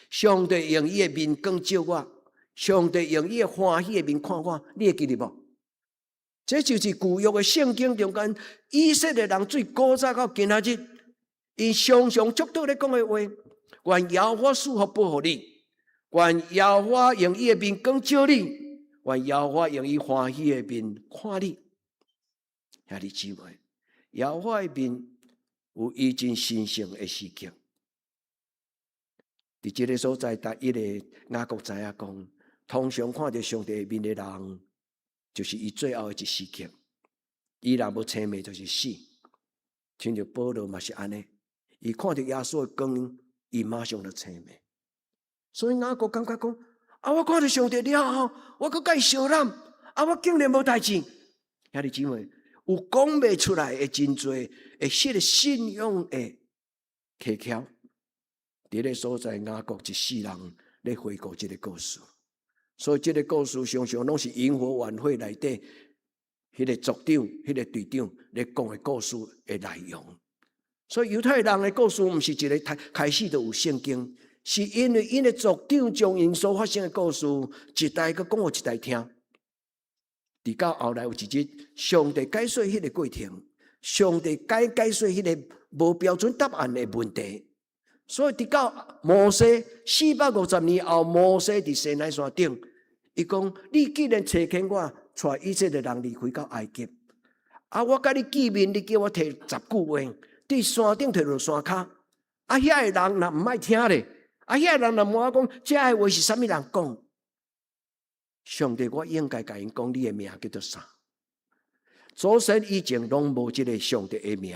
上帝用伊的面光照我，上帝用伊的欢喜的面看我，你会记得无？这就是旧约的圣经中间，以色列人最古早到今仔日，因常常足多咧讲的话。愿耶和华赐福保护你，愿耶和华用伊的面光照你，愿耶和华用伊欢喜的面看你。兄弟姊妹，耶和华的面有伊真神圣的时刻。伫这个所在，逐一个雅各知影讲，通常看到上帝面的人，就是伊最后的一时刻。伊若无青面，就是死。亲像保罗嘛是安尼，伊看到耶稣的光，伊马上就青面。所以雅各感觉讲，我看到上帝了后，我搁甲伊相揽，我竟然无代志。兄弟姊妹，有讲袂出来的真多，会迄个信仰的技巧。伫个所在，雅各一世人咧回顾这个故事，所以这个故事常常拢是萤火晚会内底迄个族长、迄个队长咧讲的故事的内容。所以犹太人的故事毋是一个开始就有圣经，是因为因的族长将因所发生的故事一代个讲互一代听。直到后来有一日，上帝解说迄个过程，上帝解说迄个无标准答案的问题。所以直到摩西450年后，摩西伫西奈山顶，伊讲：你既然找见我，带以色列人离开到埃及，我甲你见面，你叫我摕10句话，伫山顶摕落山骹。遐个人若毋爱听咧，遐个人若问我讲，这个话是啥物人讲？上帝，我应该甲因讲，你的名叫做啥？祖先以前拢无即个上帝的名，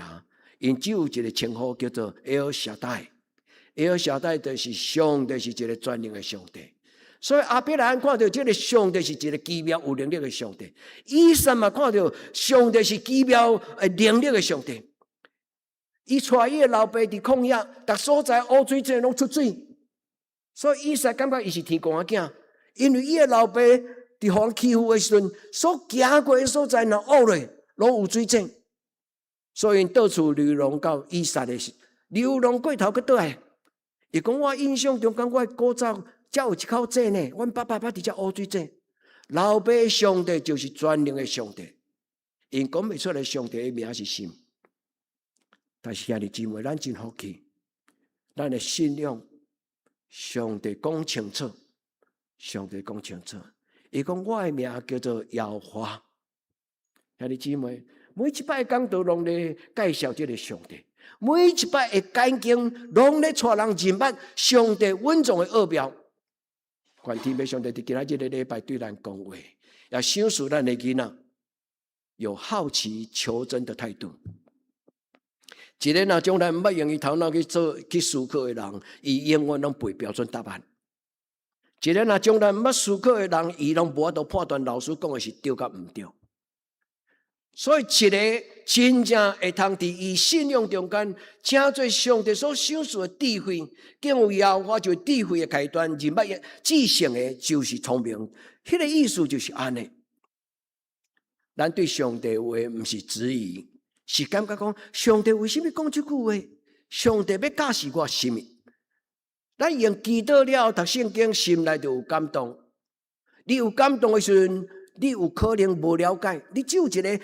因只有一个称呼叫做El Shaddai。El Shaddai 就是上帝是一个全能的上帝。所以亚伯拉罕看到这个上帝是一个奇妙有能力的上帝，以撒嘛看到上帝是奇妙能力的上帝。伊带伊的老爸伫旷野，逐所在乌水井拢出水，所以以撒感觉伊是天公的囝，因为伊的老爸伫互人欺负的时阵，所行过的所在若乌落，拢有水井，所以因到处流浪到以撒的流浪过头去倒来。伊讲我印象中，我古早才有一口井呢，阮爸爸伫遮乌水井。老爸上帝就是全能的上帝，因讲袂出来上帝的名是什么。但是兄弟姊妹，咱真福气，咱的信仰，上帝讲清楚，上帝讲清楚。伊讲我的名叫做耶和华。兄弟姊妹，每一摆讲道拢咧介绍这个上帝，每一摆的讲经拢咧带人认捌上帝稳重的奥妙。愿天父上帝伫今仔日的礼拜对咱讲话，也想使咱的囡仔有好奇求真的态度。一个若将来毋捌用伊头脑去思考的人，伊永远拢背标准答案。一个若将来毋捌思考的人，伊拢无法度判断老师讲的是对甲毋对。所以，一个真正会通伫伊信仰中间，请做上帝所赏赐的智慧，敬有耶和华就智慧的开端，认捌至圣的就是聪明。迄个意思就是安尼。咱对上帝话毋是质疑。是感觉讲，上帝为什么讲这句话？上帝要教示我什么？咱用祈祷了，读圣经，心内就有感动。你有感动的时阵，你有可能无了解，你只有一个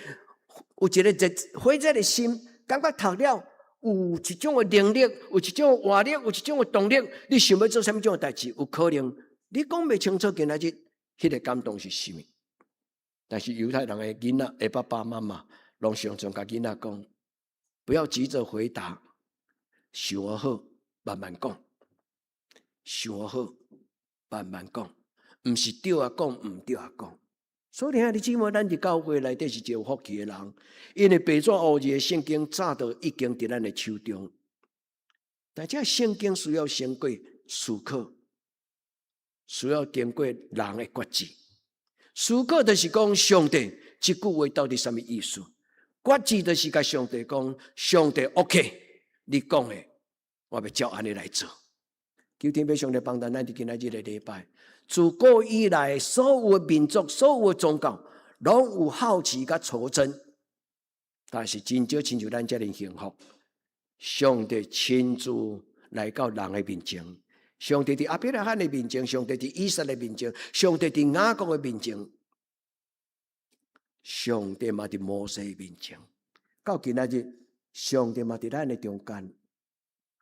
火热的心，感觉读了有一种的能力，有一种的活力，有一种的动力。你想要做什么种的代志？有可能你讲袂清楚，今仔日迄个感动是什么？但是犹太人的囡仔的爸爸妈妈。拢常常甲囡仔讲，不要急着回答，想好慢慢讲，想好慢慢讲，毋是对啊讲，毋对啊讲。所以兄弟姊妹，咱伫教会内底是一个有福气的人，因为白纸黑字的圣经早就已经伫咱的手中，但这圣经需要经过思考，需要经过人的决志。思考就是讲上帝这句话到底什么意思？决志就是甲上帝讲，上帝 OK， 你讲的，我要照安尼来做。求天父上帝帮咱伫今仔日的礼拜，自古以来所有的民族、所有的宗教，拢有好奇甲求真，但是真少亲像咱遮尔幸福。上帝亲自来到人的面前，上帝伫亚伯拉罕的面前，上帝伫以撒的面前，上帝伫雅各的面前。上帝嘛伫摩西面前，到今仔日，上帝嘛伫咱的中间，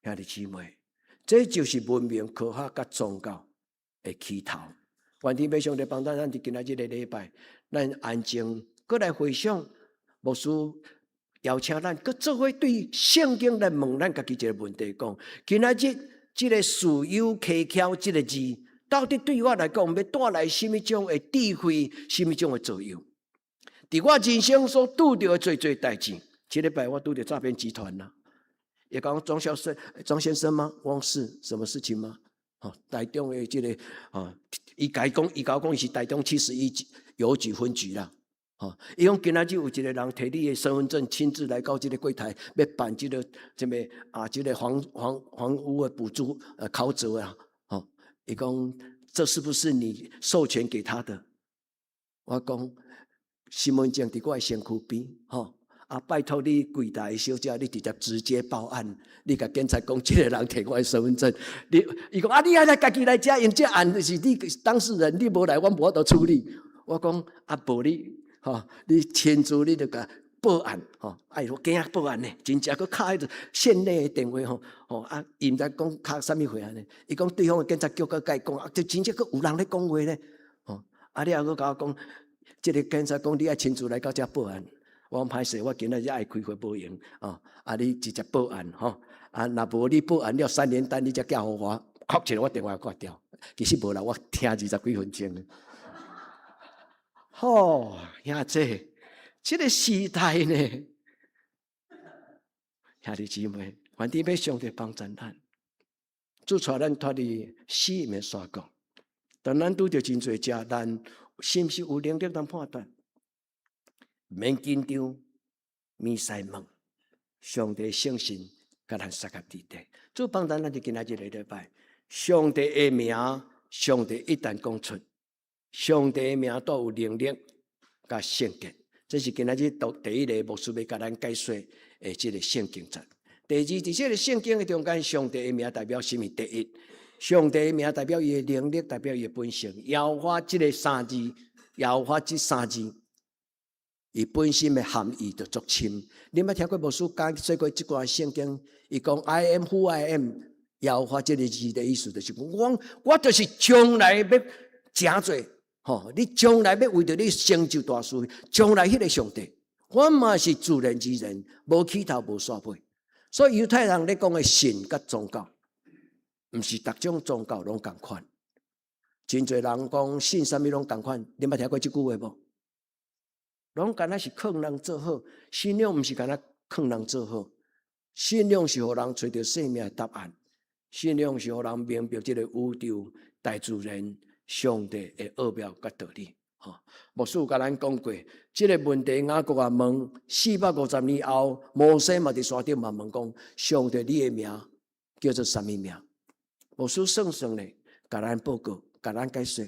兄弟姊妹，这就是文明科学甲宗教的起头。愿天父上帝帮咱伫今仔日的礼拜，咱安静，搁来回想，牧师邀请咱，搁做伙对圣经来问咱家己一个问题：讲今仔日这个事有蹊跷这个字，到底对我来讲，要带来什么种的智慧，什么种的作用？伫我人生所拄到的最代志，这礼拜我拄到诈骗集团啦。也讲庄先生吗？汪氏什么事情吗？台中的这个伊甲我讲，伊是台中71邮局分局啦。伊讲今仔日有一个人摕你的身份证，亲自来到这个柜台，要办这个房屋的补助考折啊。伊讲这是不是你授权给他的？我讲。身份证伫我的身躯边，拜托你柜台的小姐，你直接报案，你甲警察讲，这个人摕我的身份证，伊讲你还来家己来遮，因这案就是你当事人，你无来，我无法度处理。我讲无你亲自你就甲报案，我惊报案呢，真正佫敲迄个县内的电话，伊毋知讲敲啥物话呢？伊讲对方的警察局佫甲伊讲，就真正佫有人咧讲话呢，你还佫甲我讲。这个警察讲你要亲自来到这报案，我讲歹势，我今仔日爱开会无用哦，你直接报案吼，若无你报案了3年等你才寄互我，确实我电话挂掉，其实无啦，我听20几分钟。吼，兄弟，这个时代呢，兄弟姊妹，愿天要上帝帮助咱，主带咱脱离死命砂锅。当咱拄着真侪食，咱是毋是有能力通判断？免紧张，免使问，上帝圣心甲咱撒甲伫地。主帮咱就今仔日礼拜，上帝的名，上帝一旦讲出，上帝的名都有能力甲圣洁。这是今仔日第一个牧师要甲咱解说的这个圣经节。第二，伫这个圣经的中间，上帝的名代表什么？第一，上帝的名代表伊的能力，代表伊的本性。耶和华这个3字，耶和华这3字，伊本身的含义就足深。你捌听过牧师解说过这段圣经？伊讲 I am who I am， 耶和华这个字的意思就是讲，我就是将来要诚做。吼！你将来要为着你成就大事，将来迄个上帝，我嘛是自然之人，无起头无煞尾。所以犹太人咧讲的神甲宗教，毋是逐种宗教拢共款。真侪人讲信啥物拢共款，你捌听过即句话无？拢敢若是劝人做好，信仰毋是敢若劝人做好，信仰是互人找到生命的答案，信仰是互人明白即个宇宙大自然。上帝的奥妙甲道理，牧师有甲咱讲过，这个问题雅各也问450年后，摩西嘛伫山顶嘛问讲，上帝你的名叫做什么名？牧师算算咧，甲咱报告，甲咱解说，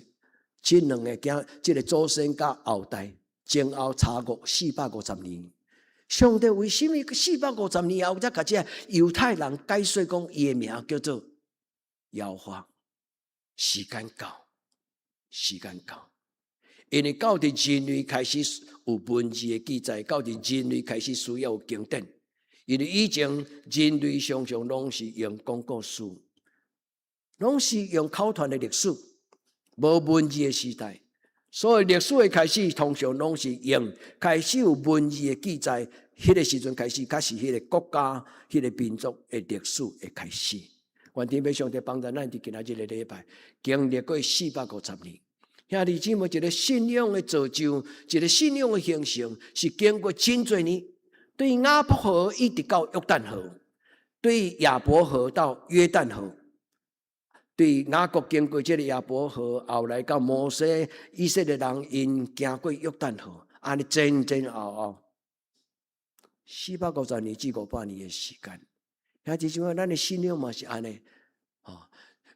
这两个这个祖先甲后代前后差过450年，上帝为什么450年后才甲这犹太人解说讲伊的名叫做耶和华？时间到。时间到，因为到伫人类开始有文字的记载，到伫人类开始需要有经典。因为以前人类常常拢是用讲故事，拢是用口传的历史，无文字的时代。所以历史的开始，通常拢是用开始有文字的记载，迄个时阵开始，才是迄个国家、迄个民族的历史的开始。愿天要上帝帮助咱伫今仔日个礼拜，经历过450年。兄弟姊妹，一个信仰的造就，一个信仰的形成，是经过真侪年。对雅博河一直到约旦河，对亚伯河到约旦河，对雅各经过这个亚伯河，后来到摩西，以色列人因行过约旦河，安尼前后450年至500年的时间。兄弟姊妹，咱的信仰嘛是安尼。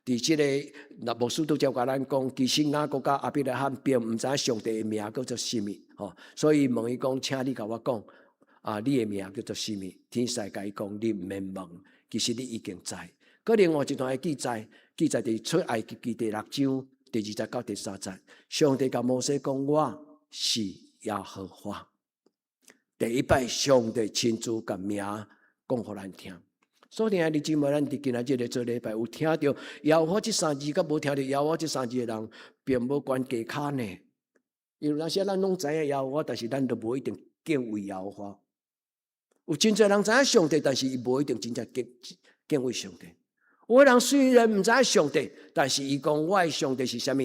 伫即个牧师都照甲咱讲，其实雅各甲亚伯拉罕并毋知上帝的名叫做什么，所以问伊讲，请你甲我讲，你的名叫做什么？天使甲伊讲，你毋免问，其实你已经知。搁另外一段的记载伫出埃及记第6章第20到第30节，上帝甲摩西讲，我是耶和华。第一摆，上帝亲自甲名讲互咱听。所以兄弟姊妹，咱伫今仔日做礼拜，有听到耶和华这3字，甲无听到耶和华这3字的人，并无关系卡呢。因为那些咱拢知影耶和华，但是咱都无一定敬畏耶和华。有真侪人知影上帝，但是伊无一定真正敬畏上帝。有个人虽然毋知影上帝，但是伊讲我的上帝是啥物？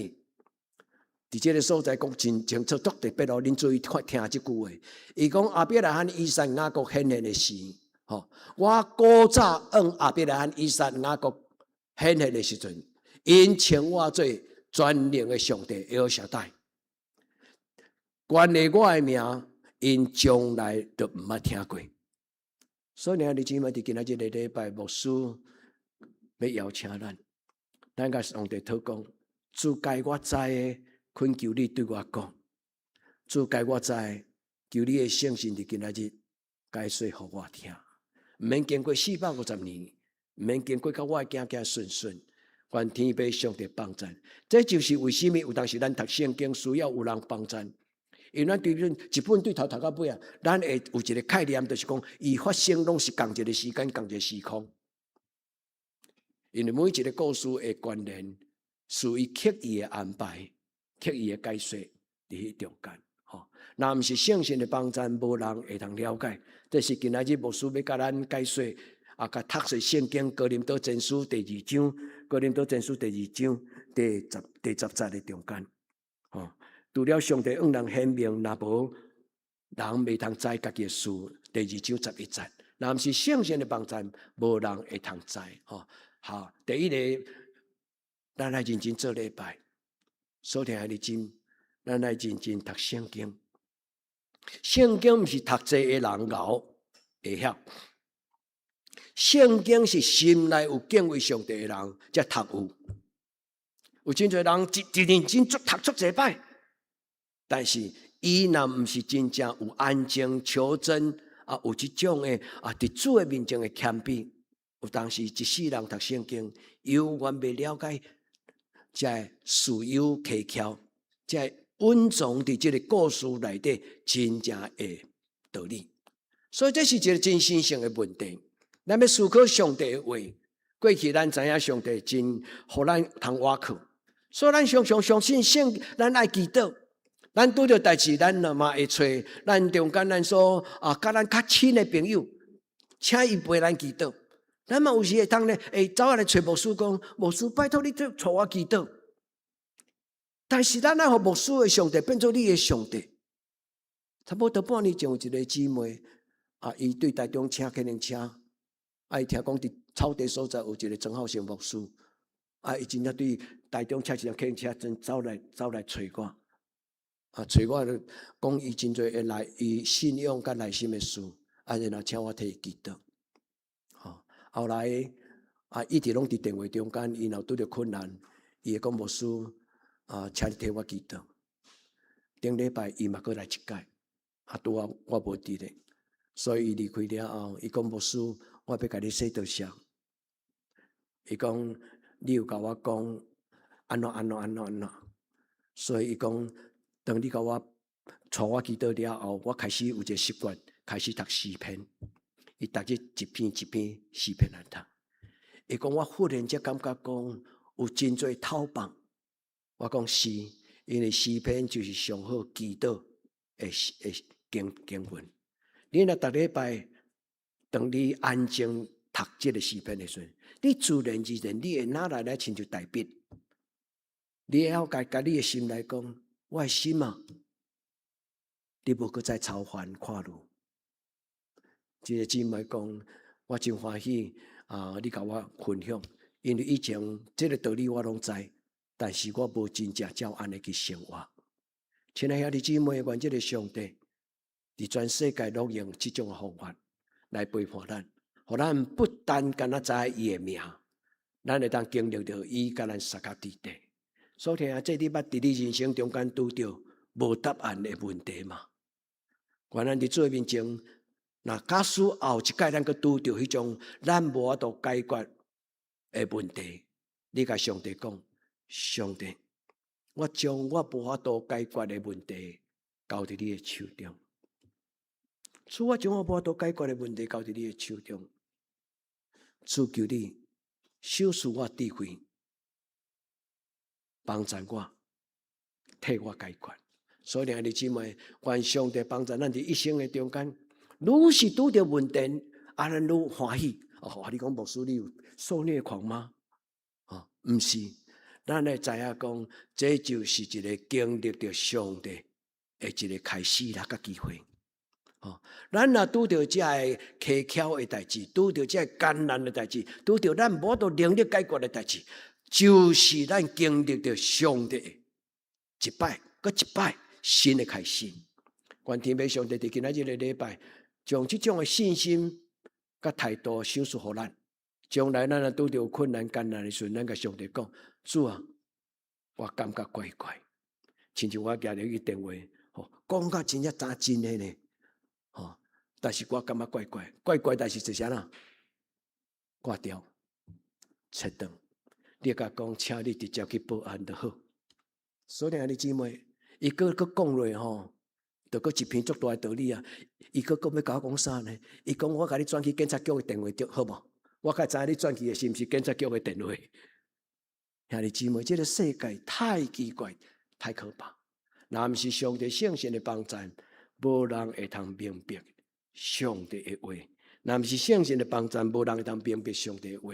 伫这个所在讲真清楚，特别咯，恁注意听这句话。伊讲亚伯拉罕、以撒、雅各显现的时。我古早按亚伯拉罕、以撒、雅各显现的时阵，因称我做全能的上帝耶和华代，关于我的名，因从来都毋捌听过。所以兄弟姊妹，伫今仔日的礼拜，牧师要邀请咱甲上帝祷告，主该我知的，恳求你对我讲；主该我知的，求你的圣心伫今仔日解说互我听。毋免经过450年，毋免经过甲我行顺顺，愿天父上帝帮助。这就是为什么有当时咱读圣经需要有人帮助，因为咱对一本对头读到尾啊，咱会有一个概念，就是讲伊发生拢是同一个时间、同一个时空。因为每一个故事的关联，属于刻意的安排、刻意的解说伫迄中间。若毋是圣神的帮助，无人会通了解。这是今仔日牧师要甲咱解说，甲读说圣经哥林多前书第2章，哥林多前书第2章第10节的中间。除了上帝向人显明，若无人袂通知家己的事。第2章11节，若毋是圣神的帮助，无人会通知。好，第一个，咱来认真做礼拜，所听的经，咱来认真读圣经。圣经毋是读册的人熬会晓，圣经是心内有敬畏上帝的人才读有。有真侪人一认真读足侪摆，但是伊若毋是真正有安静求真有即种的伫主的面前的谦卑，有当时一世人读圣经，永远袂了解，才事有蹊跷，才稳重伫即个故事内底真正的道理。所以这是一个真神圣的问题。咱要思考上帝的话，过去咱知影上帝真互咱通挖靠，所以咱常常相信咱爱祈祷。咱拄着代志，咱嘛会找咱中间咱所甲咱较亲的朋友，请伊陪咱祈祷。咱嘛有时会当咧，会走来找牧师讲，牧师拜托你带我祈祷。但是咱爱互牧师的上帝变做你的上帝。差不多半年前有一个姊妹，伊对台中请客人车，伊听讲伫草地所在有一个曾浩成牧师，伊真正对台中请一辆客人车，真走来找我。找我讲伊真侪会来，伊信仰甲内心的事，然后请我替伊祈祷。后来一直拢伫电话中间，伊若拄着困难，伊会讲牧师请你替我祈祷。顶礼拜伊嘛过来一届，拄我无伫咧，所以伊离开了后，伊讲牧师，我要甲你说道谢。伊讲你有甲我讲安怎，所以伊讲。当你甲我带我祈祷了后，我开始有一个习惯，开始读诗篇。伊逐日一篇一篇诗篇来读。伊讲我忽然间感觉讲有真侪透放。我讲是，因为诗篇就是上好祈祷的经文。你若逐礼拜当你安静读这个诗篇的时候，你自然而然你会拿来亲像大笔。你会晓甲你的心来讲。我的心你无搁再操烦看路。这个姊妹讲，我真欢喜你甲我分享，因为以前这个道理我拢知，但是我无真正照安尼去生活。亲爱兄弟姊妹，愿这个上帝伫全世界拢用这种方法来陪伴咱，互咱不但敢若知伊的名，咱会当经历到伊甲咱相甲伫地。所以这你捌伫你人生中间拄着无答案的问题嘛？原来伫做面前，若假使后一届咱去拄着迄种咱无法度解决的问题，你甲上帝讲，上帝，我将我无法度解决的问题交伫你的手中。主，我将我无法度解决的问题交伫你的手中。主，求你小赐我智慧。帮助我，替我解决。所以，兄弟姊妹，愿上帝帮助咱伫一生的中间，愈是拄着问题，咱愈欢喜。你讲牧师，你有受虐狂吗？毋是，咱会知影讲，这就是一个经历着上帝的一个开始啦，甲机会。咱若拄着这个蹊跷的代志，拄着这个艰难的代志，拄着咱无法度能力解决的代志。就是咱经历着上帝一摆搁一摆新的开始。愿天父上帝伫今仔日的礼拜，将这种的信心甲态度赏赐互咱。将来咱若拄着困难艰难的时阵，咱甲上帝讲：主啊，我感觉怪怪，亲像我举了伊电话，讲甲真正真的呢，但是我感觉怪怪，怪怪，但是是啥啦？挂掉，切断。你甲讲，请你直接去报案就好。所以兄弟姊妹，伊搁讲落就搁一篇足大的道理啊！伊搁要甲我讲啥呢？伊讲我甲你转去警察局的电话着好无？我甲知影你转去的是毋是警察局的电话？兄弟姊妹，这个世界太奇怪，太可怕。若毋是上帝圣神的帮助，无人会通明白上帝的话。若毋是圣神的帮助，无人会通明白上帝的话。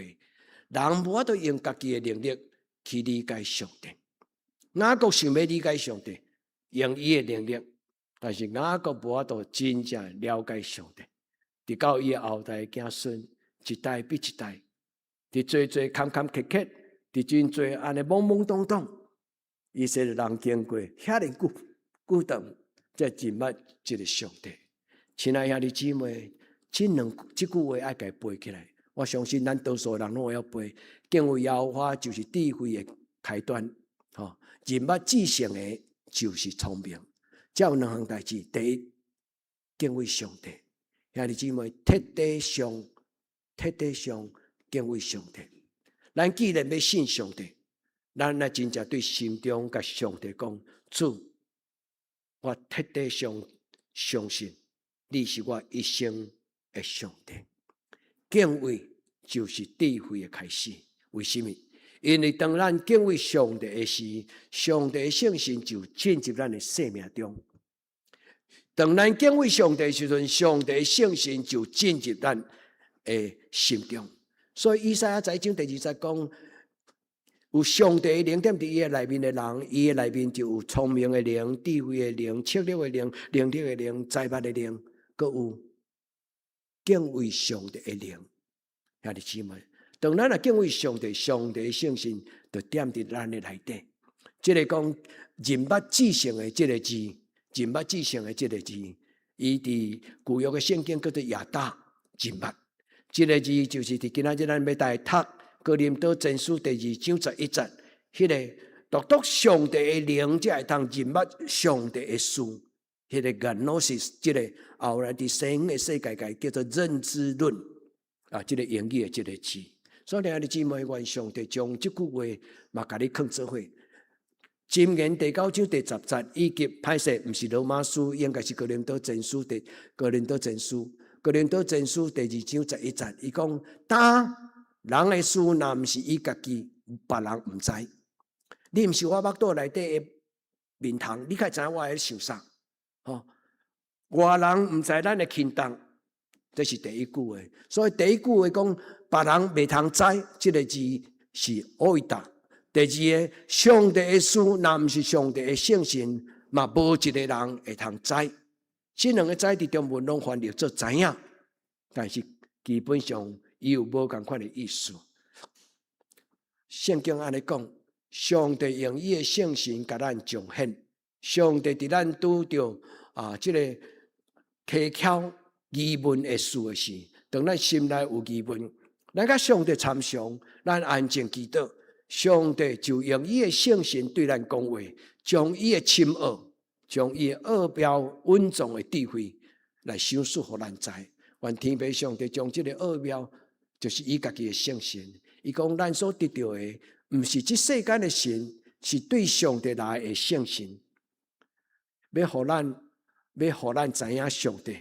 人无法度用家己的能力去理解上帝。雅各想要理解上帝，用伊的能力，但是雅各无法度真正了解上帝。直到伊后代子孙一代比一代，伫做做坎坎坷坷，伫真做安尼懵懵懂懂，以色列人经过遐尼久长，才认捌这个上帝。亲爱兄弟姊妹，这句话爱家背起来。我相信咱多数人拢会晓背。敬畏耶和华就是智慧的开端。认捌至圣的就是聪明。才有两项代志：第一，敬畏上帝。兄弟姊妹，彻底上敬畏上帝。咱既然要信上帝，咱要真正对心中甲上帝讲：主，我彻底上相信你是我一生的上帝。敬畏就是智慧的开始。为什么？因为当咱敬畏上帝的时，上帝的圣神就进入咱的生命中。当咱敬畏上帝的时阵，上帝的圣神就进入咱的心中。所以以赛亚在章第20讲，有上帝的灵点伫伊的内面的人，伊的内面就有聪明的灵、智慧的灵、策略的灵、能力的灵、财物的灵，佮有敬畏上帝的灵。兄弟姊妹，当咱敬畏上帝，上帝的圣神就点伫咱的内底。这个讲认捌至圣的这个字，认捌至圣的这个字，伊伫旧约的圣经叫做亚大认捌。这个字就是伫今仔日咱要来读哥林多前书第2章11节，迄个独上帝的灵才会通认捌上帝的事。迄个 gnosis， 这个后来伫西方的世界叫做认知论。这个英语的这个字，所以兄弟姊妹，愿上帝将这句话嘛，甲你放做伙。箴言第9章第10节，以及歹势，毋是罗马书，应该是哥林多前书第2章11节，伊讲：当人的事，若毋是伊家己，别人毋知。你毋是我腹肚内底的面汤，你较知影我在想啥？外人毋知咱的轻重。这是第一句话，所以第一句话讲别人袂通知，这个字是伟大。第二个，上帝的事，若毋是上帝的圣神，嘛无一个人会通知。这两个知伫中文拢翻译做知影，但是基本上伊有无同款的意思。圣经安尼讲，上帝用伊的圣神甲咱彰显，上帝伫咱拄着这个蹊跷。疑问的事的时，当咱心内有疑问，咱甲上帝参详，咱安静祈祷，上帝就用伊的圣神对咱讲话，将伊的深奥，将伊的奥妙稳重的智慧来显示互咱知。愿天父上帝将这个奥妙，就是伊家己的圣神。伊讲咱所得到的，毋是这世间的神，是对上帝来的圣神，要互咱知影上帝。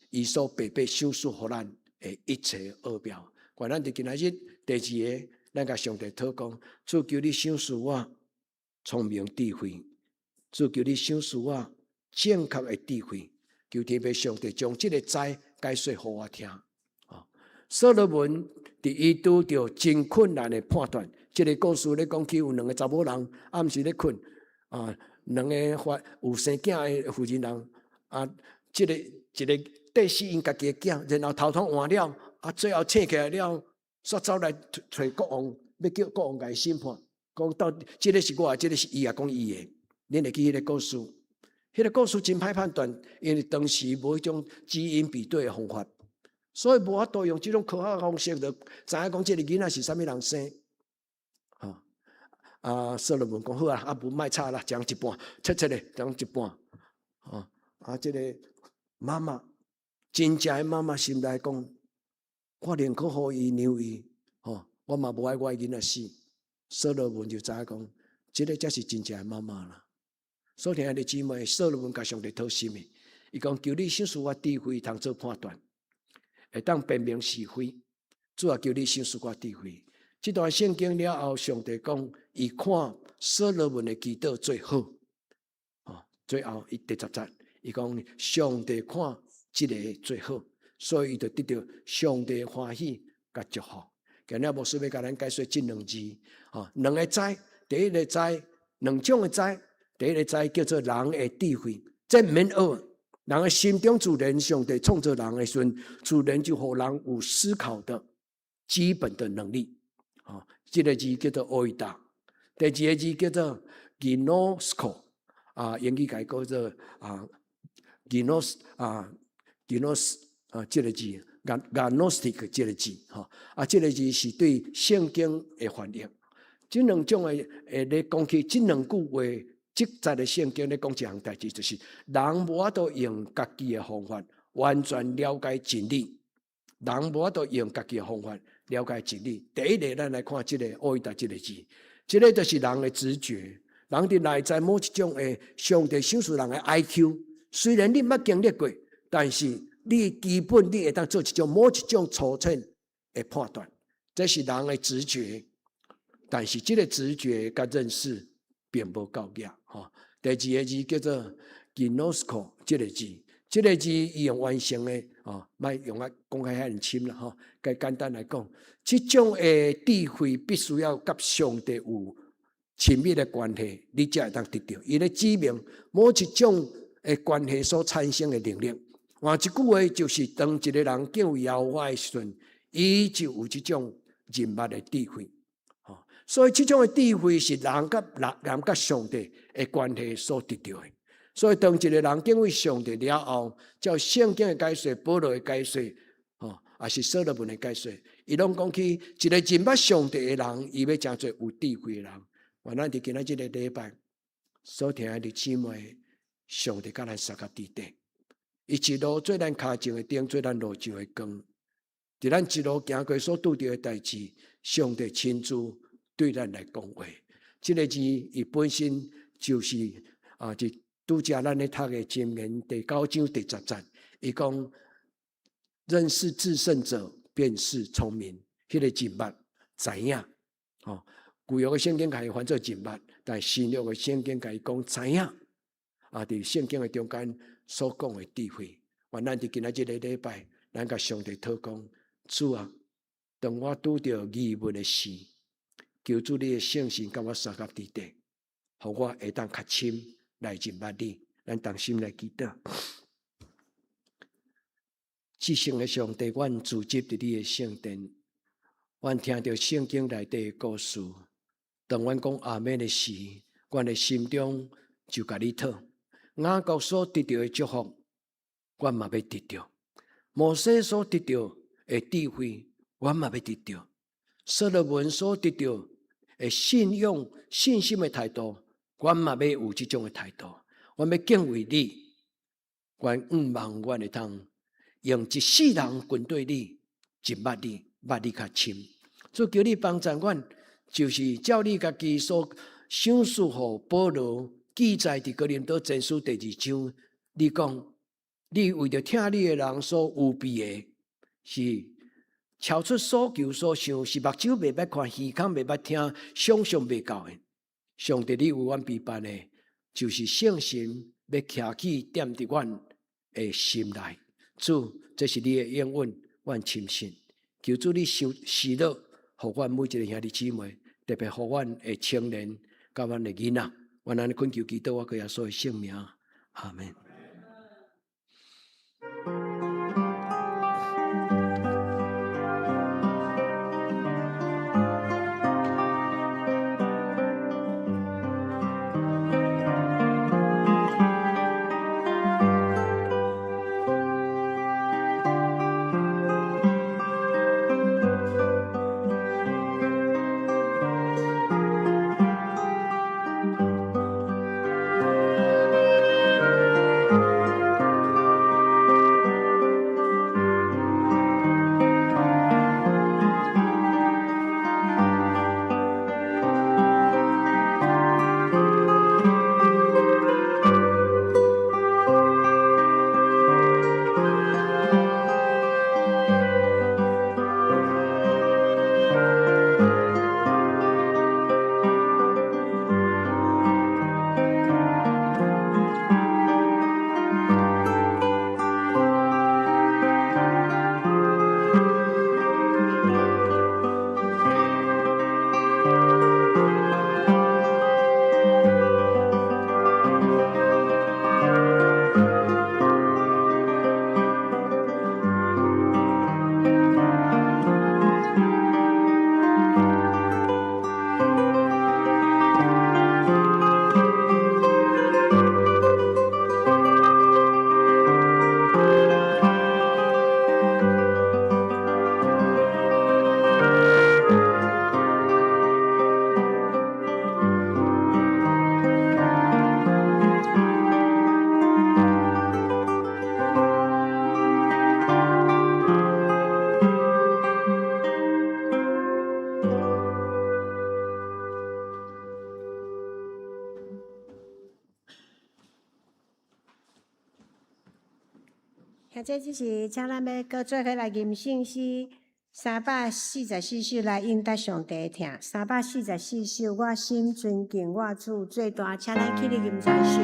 伊所白白显示互咱的一切奥妙。愿咱伫今仔日第2个，咱甲上帝祷告，主求你显示我聪明智慧，主求你显示我正确的智慧，求天父上帝将这个灾解说互我听。所罗门伫伊拄着真困难的判断，这个故事咧讲起有2个查某人暗时咧困，2个有生囝的妇人人这个一个帝死因家己的囝，然后头痛换了，最后醒起来了，煞走来找国王，要叫国王甲伊审判，讲到这个是我的，这个是伊讲伊的。恁会记迄个故事？迄个故事真歹判断，因为当时无迄种基因比对的方法，所以无法度用这种科学方式就知影讲这个囡仔是啥物人生。所罗门讲好啊，无卖差啦，将一半，切咧，将一半。这个妈妈，真正的妈妈心内讲，我宁可互伊让伊，我嘛无爱我的囡仔死。所罗门就知影讲，这个才是真正的妈妈啦。所以兄弟姊妹，所罗门甲上帝讨心的，伊讲求你显示我智慧，通做判断，会当辨明是非。主要求你显示我智慧。这段圣经了后，上帝讲，伊看所罗门的祈祷最好。最后第10节，伊讲上帝看这个最好，所以伊就得到上帝欢喜甲祝福。今日牧师要甲咱解说这2字，2个知，第一个知，2种的知，第一个知叫做人的智慧，这唔免学。人的心中自然，上帝创造人的时阵，自然就互人有思考的基本的能力。这个字叫做欧伊达，第2个字叫做 ginosko， 英语改叫做ginos 这个字 gnostic 这个字这个字是对圣经的翻译。这2种的咧讲起这2句话。即在的圣经咧讲一项代志，就是人无法度用家己的方法完全了解真理，人无法度用家己的方法了解真理。第一个，咱来看这个欧伊达这个字，这个就是人的直觉，人的内在某一种的上帝赏赐人的 IQ。虽然你捌经历过，但是你基本你会当做某一种粗浅的判断，这是人的直觉。但是这个直觉甲认识并无够额。第2个字叫做 ginosko 这个字，这个字伊用完成的莫用讲开遐深啦介简单来讲，这种的智慧必须要甲上帝有亲密的关系，你才会当得到。伊咧指明某一种的关系所产生的能力。换一句话就是，当一个人敬畏耶和华的时阵，伊就有这种人物的智慧。所以这种的智慧是人甲上帝的关系所得到的。所以当一个人敬畏上帝了后，照圣经的解说、保罗的解说，也是所罗门的解说，伊拢讲起一个认捌上帝的人，伊要真做有智慧的人。咱伫今仔这个礼拜所听的姊妹，上帝甲咱相合伫地，伊一路做咱脚前的灯，做咱路上的光。伫咱一路行过所拄到的代志，上帝亲自对咱来讲话，这个字伊本身就是就拄则咱咧读的箴言第9章第10节，伊讲认识至圣者便是聪明，迄个人物知影旧约的圣经甲伊翻做人物，但新约的圣经甲伊讲知影伫圣经的中间所讲的智慧。咱伫今仔日个礼拜，咱甲上帝祷讲，主啊，当我拄着疑问的事，求主你的圣神甲我相合伫地，互我会当较深来认捌你。咱同心来祈祷。至圣的上帝，阮聚集伫你的圣殿，阮听到圣经内底的故事，当阮讲阿们的时，阮的心中就甲你讨。雅各所得到的祝福，阮嘛要得到；摩西所得到的智慧，阮嘛要得到；所罗门所得到的信用、信心的态度，阮嘛要有这种的态度。阮要敬畏你，阮毋望阮会通用一世人跟对你，认捌你，捌你较深。所以求你帮助阮，就是照你家己所赏赐予保罗记载伫哥林多前书第2章，你讲你为着听你的人所有备的，是超出所求所想，是目睭未捌看，耳孔未捌听，想象未到的。上帝，你为阮备办的，就是圣神要徛起踮伫阮的心内。主，这是你的应允，阮深信。求主你喜乐，互阮每一个兄弟姊妹，特别互阮的青年，甲阮的囡仔，阮安尼恳求祈祷，我耶稣的圣名，阿们。现在就是请咱要搁做伙来吟圣诗344首来应答上帝的听。344首，我心尊敬我主最大，请咱起立吟全首。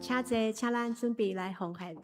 请坐，请咱准备来奉献。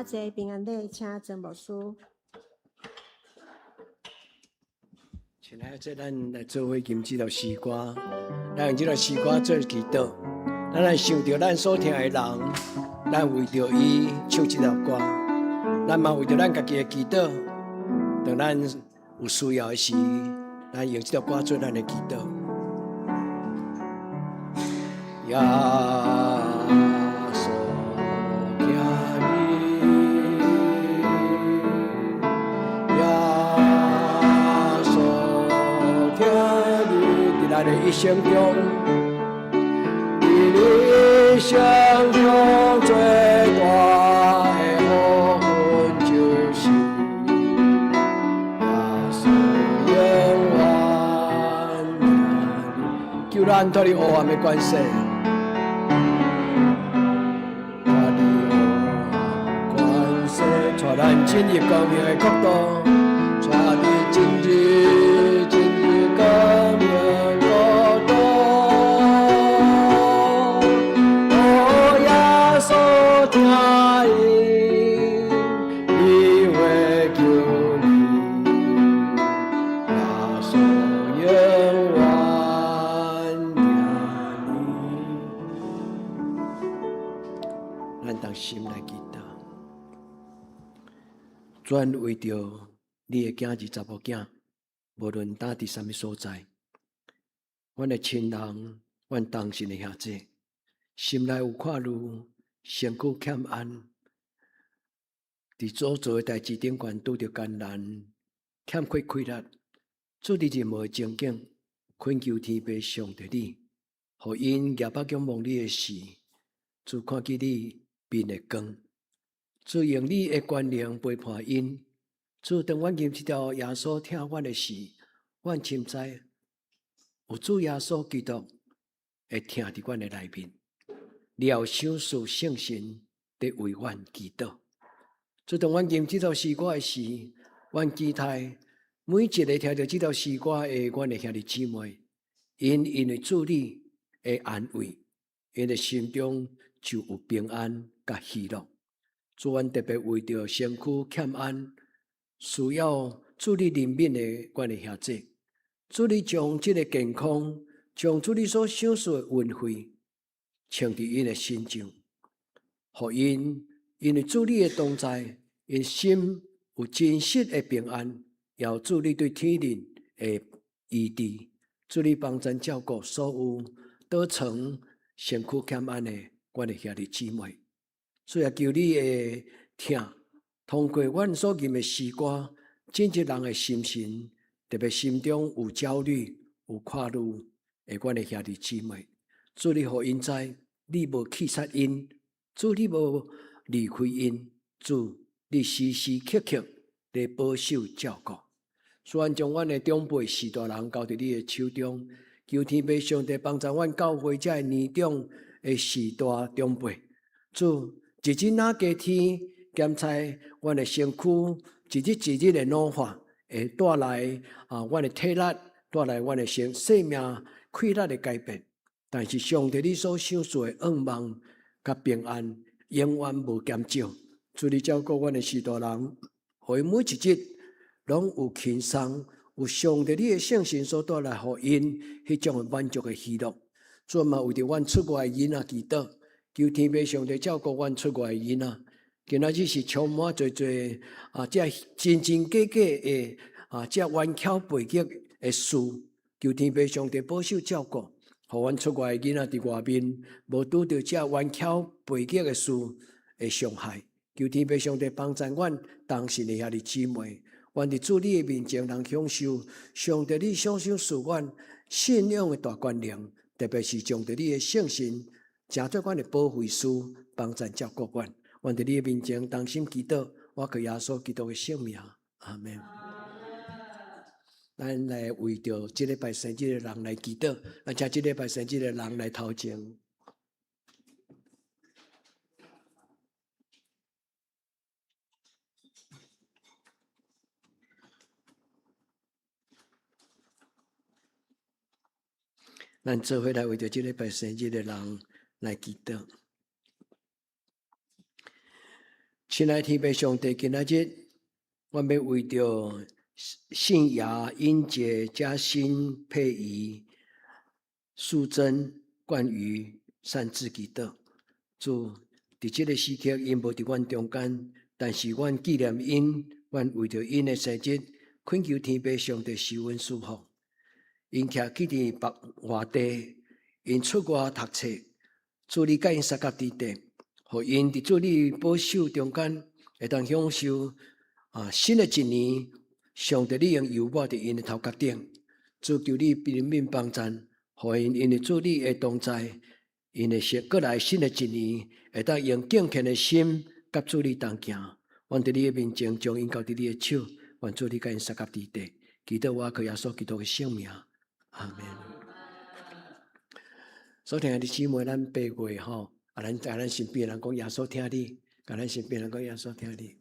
济平安礼，请曾牧师。亲爱的，咱来做伙吟这条诗歌，咱用这条诗歌做祈祷。咱来想着咱所听的人，咱为着伊唱这条歌，咱嘛为着咱家己的祈祷。当咱有需要的时，咱用这条歌做咱的祈祷。耶稣听你，耶稣听你，在咱的一生中，在你生中最大的福分就是耶稣永远听你，求咱脱离黑暗的关系。带咱进入光明的国度，带你进入光明国度。哦，耶稣听伊，伊会救你，耶稣永远听你。咱当心来祈祷。专为着你的囝儿查某囝，无论打伫什么所在，阮的亲人，阮当时的兄弟，心内有看虑，身躯欠安，伫所做的代志顶悬拄着艰难，欠缺气力，做伫任何情景，恳求天父上帝你，互因夜捌仰望你的事，主看见你面的光。主用你的权能陪伴因，主当阮吟这条耶稣听阮的事，阮深知有主耶稣基督会听伫阮的内面，了想事圣神得为阮祈祷。主当阮吟这条诗歌的时，阮期待每一个听到这条诗歌的阮的兄弟姊妹，因为主你的安慰，因的心中就有平安甲喜乐。主，阮特别为着身躯欠安，需要主你怜悯的阮的兄弟，主你将这个健康，将主你所享受的恩惠，请伫因的心上，互因为主你的同在，因心有真实的平安，也有主你对天灵的医治，主你帮咱照顾所有倒床身躯欠安的阮的兄弟姊妹。所以也求你的听，通过阮所吟的诗歌，真正人的心神，特别心中有焦虑、有看虑的阮的兄弟姊妹，主你互因知，你无弃杀因，主你无离开因，主你时时刻刻在保守照顾。虽然将阮的长辈士大人交伫你的手中，求天父上帝帮助阮教会这年长的士大长辈，主。一日哪加天检查阮的身躯，一日一日的老化，会带来阮的体力，带来阮的生命快乐的改变。但是上帝你所享受的恩望甲平安，永远无减少。主你照顾阮的士大人，互因每一日拢有轻松，有上帝你的圣神所带来，互因迄种的满足的喜乐。主嘛为着阮出外的囡仔祈祷。求天父上帝照顾阮出外的囡仔，今仔日是充满侪这真真假假的这弯巧背极的事，求天父上帝保守照顾，互阮出外的囡仔伫外面无拄着这弯巧背极的事的伤害。求天父上帝帮助阮当时的兄弟姊妹，阮伫主你的面前能享受上帝你所赏赐阮信仰的大权能，特别是将着你的圣神。正做阮的保惠师，帮助照顾阮。阮伫你的面前，当心祈祷，我靠耶稣基督的圣名，阿门。咱来为着这礼拜生日的人来祈祷，咱请这礼拜生日的人来头前。咱做伙来为着这礼拜生日的人来祈祷。亲爱天父上帝，今仔日我要为着信雅、英杰、嘉欣、佩仪、素贞、冠宇、善志祈祷。主，伫这个时刻，因无伫阮中间，但是阮纪念因，阮为着因的生日，恳求天父上帝施阮祝福。因徛去伫外地，因出外读册，主你甲因三甲之地，互因伫主你保守中间，会当享受新的一年，上帝你用油抹伫因的头壳顶，主求你怜悯帮赞，互因的主你会同在，因的过来新的一年，会当用敬虔的心，甲主你同行。阮伫你的面前，将因交伫你的手，愿主你甲因三甲之地，祈祷我靠耶稣基督的圣名，阿门。所听的姊妹，咱8月吼，咱身边人讲耶稣听你，甲咱身边人讲耶稣听你。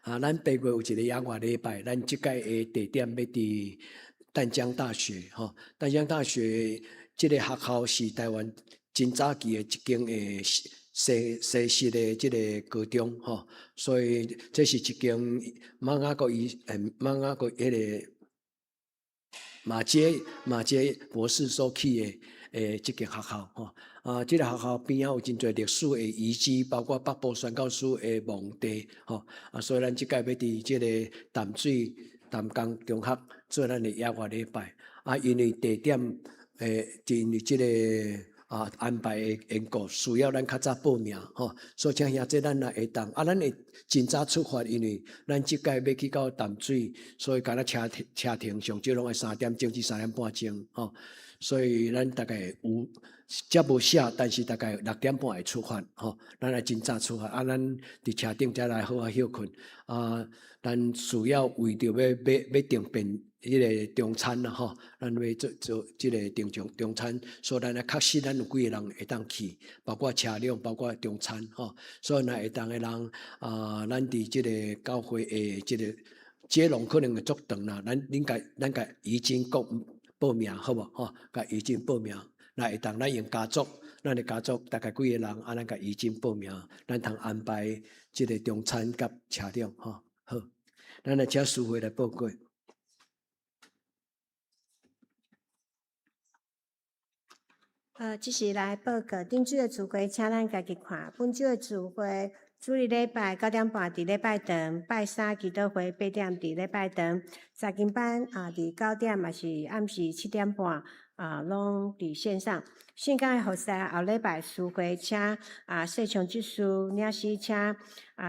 咱8月有一个野外礼拜，咱即届的地点要伫淡江大学吼。淡江大学即个学校是台湾真早期的一间西式的即个高中吼，所以这是一间马雅国迄个马偕博士所起的即间学校吼。这个学校边仔有真侪历史的遗迹，包括北部宣教师的墓地吼。所以咱即届要伫即个淡江中学做咱的野外礼拜。因为地点因为即个安排的缘故，需要咱较早报名吼。所以请兄弟咱也会当咱会真早出发，因为咱即届要去到淡水，所以敢若车停上少拢要3点钟至3点半钟吼。所以咱大概有则无写，但是大概6点半会出发吼。咱来真早出发，咱伫车顶才来好休困。咱需要为着要订便迄个中餐啦吼，咱要做即个订中餐，所以咱确实咱有几个人会当去，包括车辆，包括中餐吼。所以若会当的人咱伫即个教会即个接龙可能会足长啦，咱甲遗经国报名好无吼？甲遗经报名，若会当咱用家族，咱的家族大概几个人，咱甲遗经报名，咱通安排即个中餐甲车辆吼。好，咱来请师父来报告。即是来报告顶主的聚会，请咱家己看。本周的聚会，主日礼拜9点半伫礼拜堂，拜三祈祷会8点伫礼拜堂，查经班伫9点也是暗时7点半拢伫线上。圣经的服侍后礼拜聚会，请谢琼执事领诗，请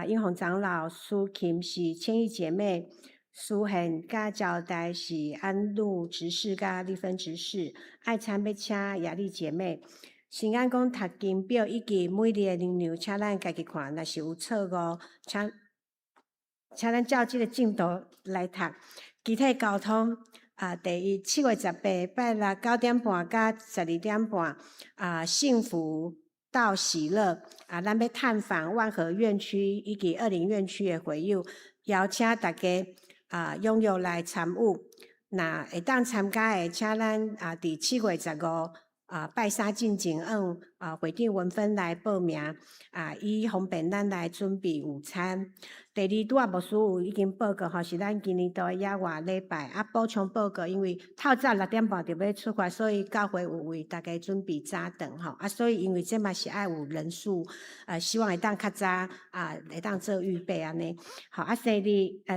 英宏长老、苏琴是千亿姐妹。苏恒甲交代是安陆执事甲丽芬执事，爱参要请雅丽姐妹。先按讲读经表以及每日的能量，请咱家己看，若是有错误，请咱照这个进度来读。具体交通第1，7月18拜六9点半到12点半，幸福到喜乐咱要探访万和院区以及20院区的会友，邀请大家踊跃来参与。那会当参加的，请咱伫7月15拜三进前会长文芬来报名以方便咱来准备午餐。第2，拄牧师有已经报告吼，是咱今年度的野外礼拜补充报告，因为透早6点半就要出发，所以教会有为大家准备早顿吼所以因为这嘛是爱有人数希望会当较早会当做预备安尼。好生日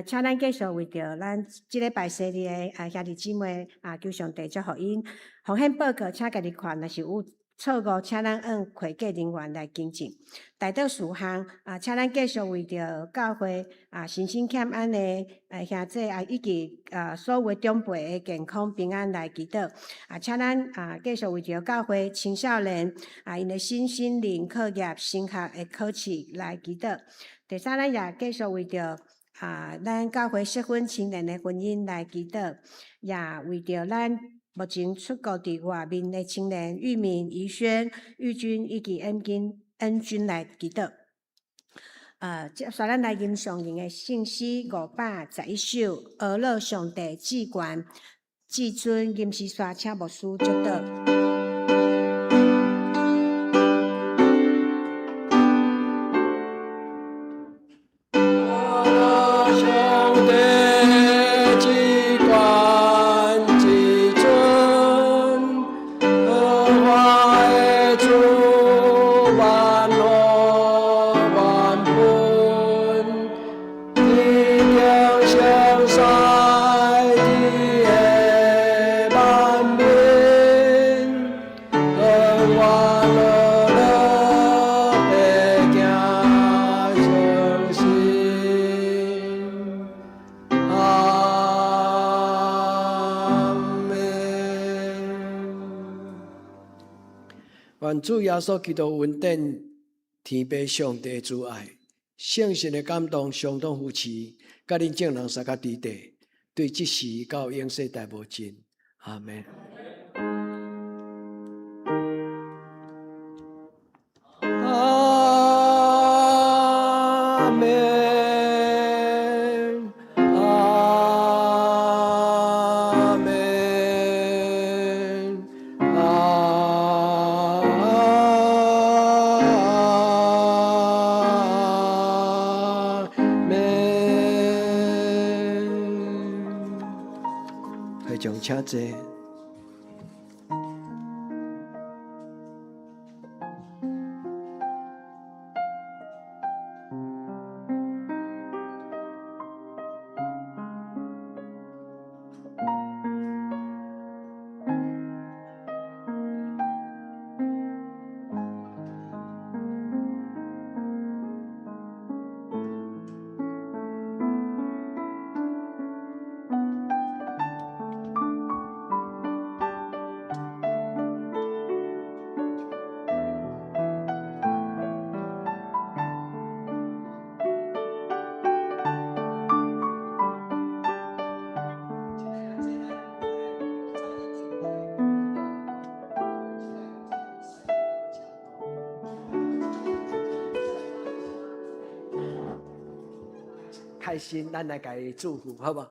请咱继续为着咱即礼拜生日的兄弟姊妹求上帝祝福因。奉献报告请家己看，若是有错误，请咱按会计人员来更正。大道事项请咱继续为着教会身心欠安的兄弟以及所有长辈的健康平安来祈祷请咱继续为着教会青少年因的身心灵课业升学的考试来祈祷。第3，咱也继续为着咱教会适婚青年的婚姻来祈祷，也为着咱目前出国伫外面的青年玉敏、怡轩、玉君以及恩君来祈祷。接下咱来吟上人的信息511首，俄勒上帝至悬至尊吟诗刷，请牧师祝祷。愿主耶稣基督恩典、天父上帝主爱、圣神的感动，相当扶持，甲恁众人三甲伫地，对即时到永世代无尽。阿门。阿门。阿门。会众请坐。开心，咱来给伊祝福，好不好？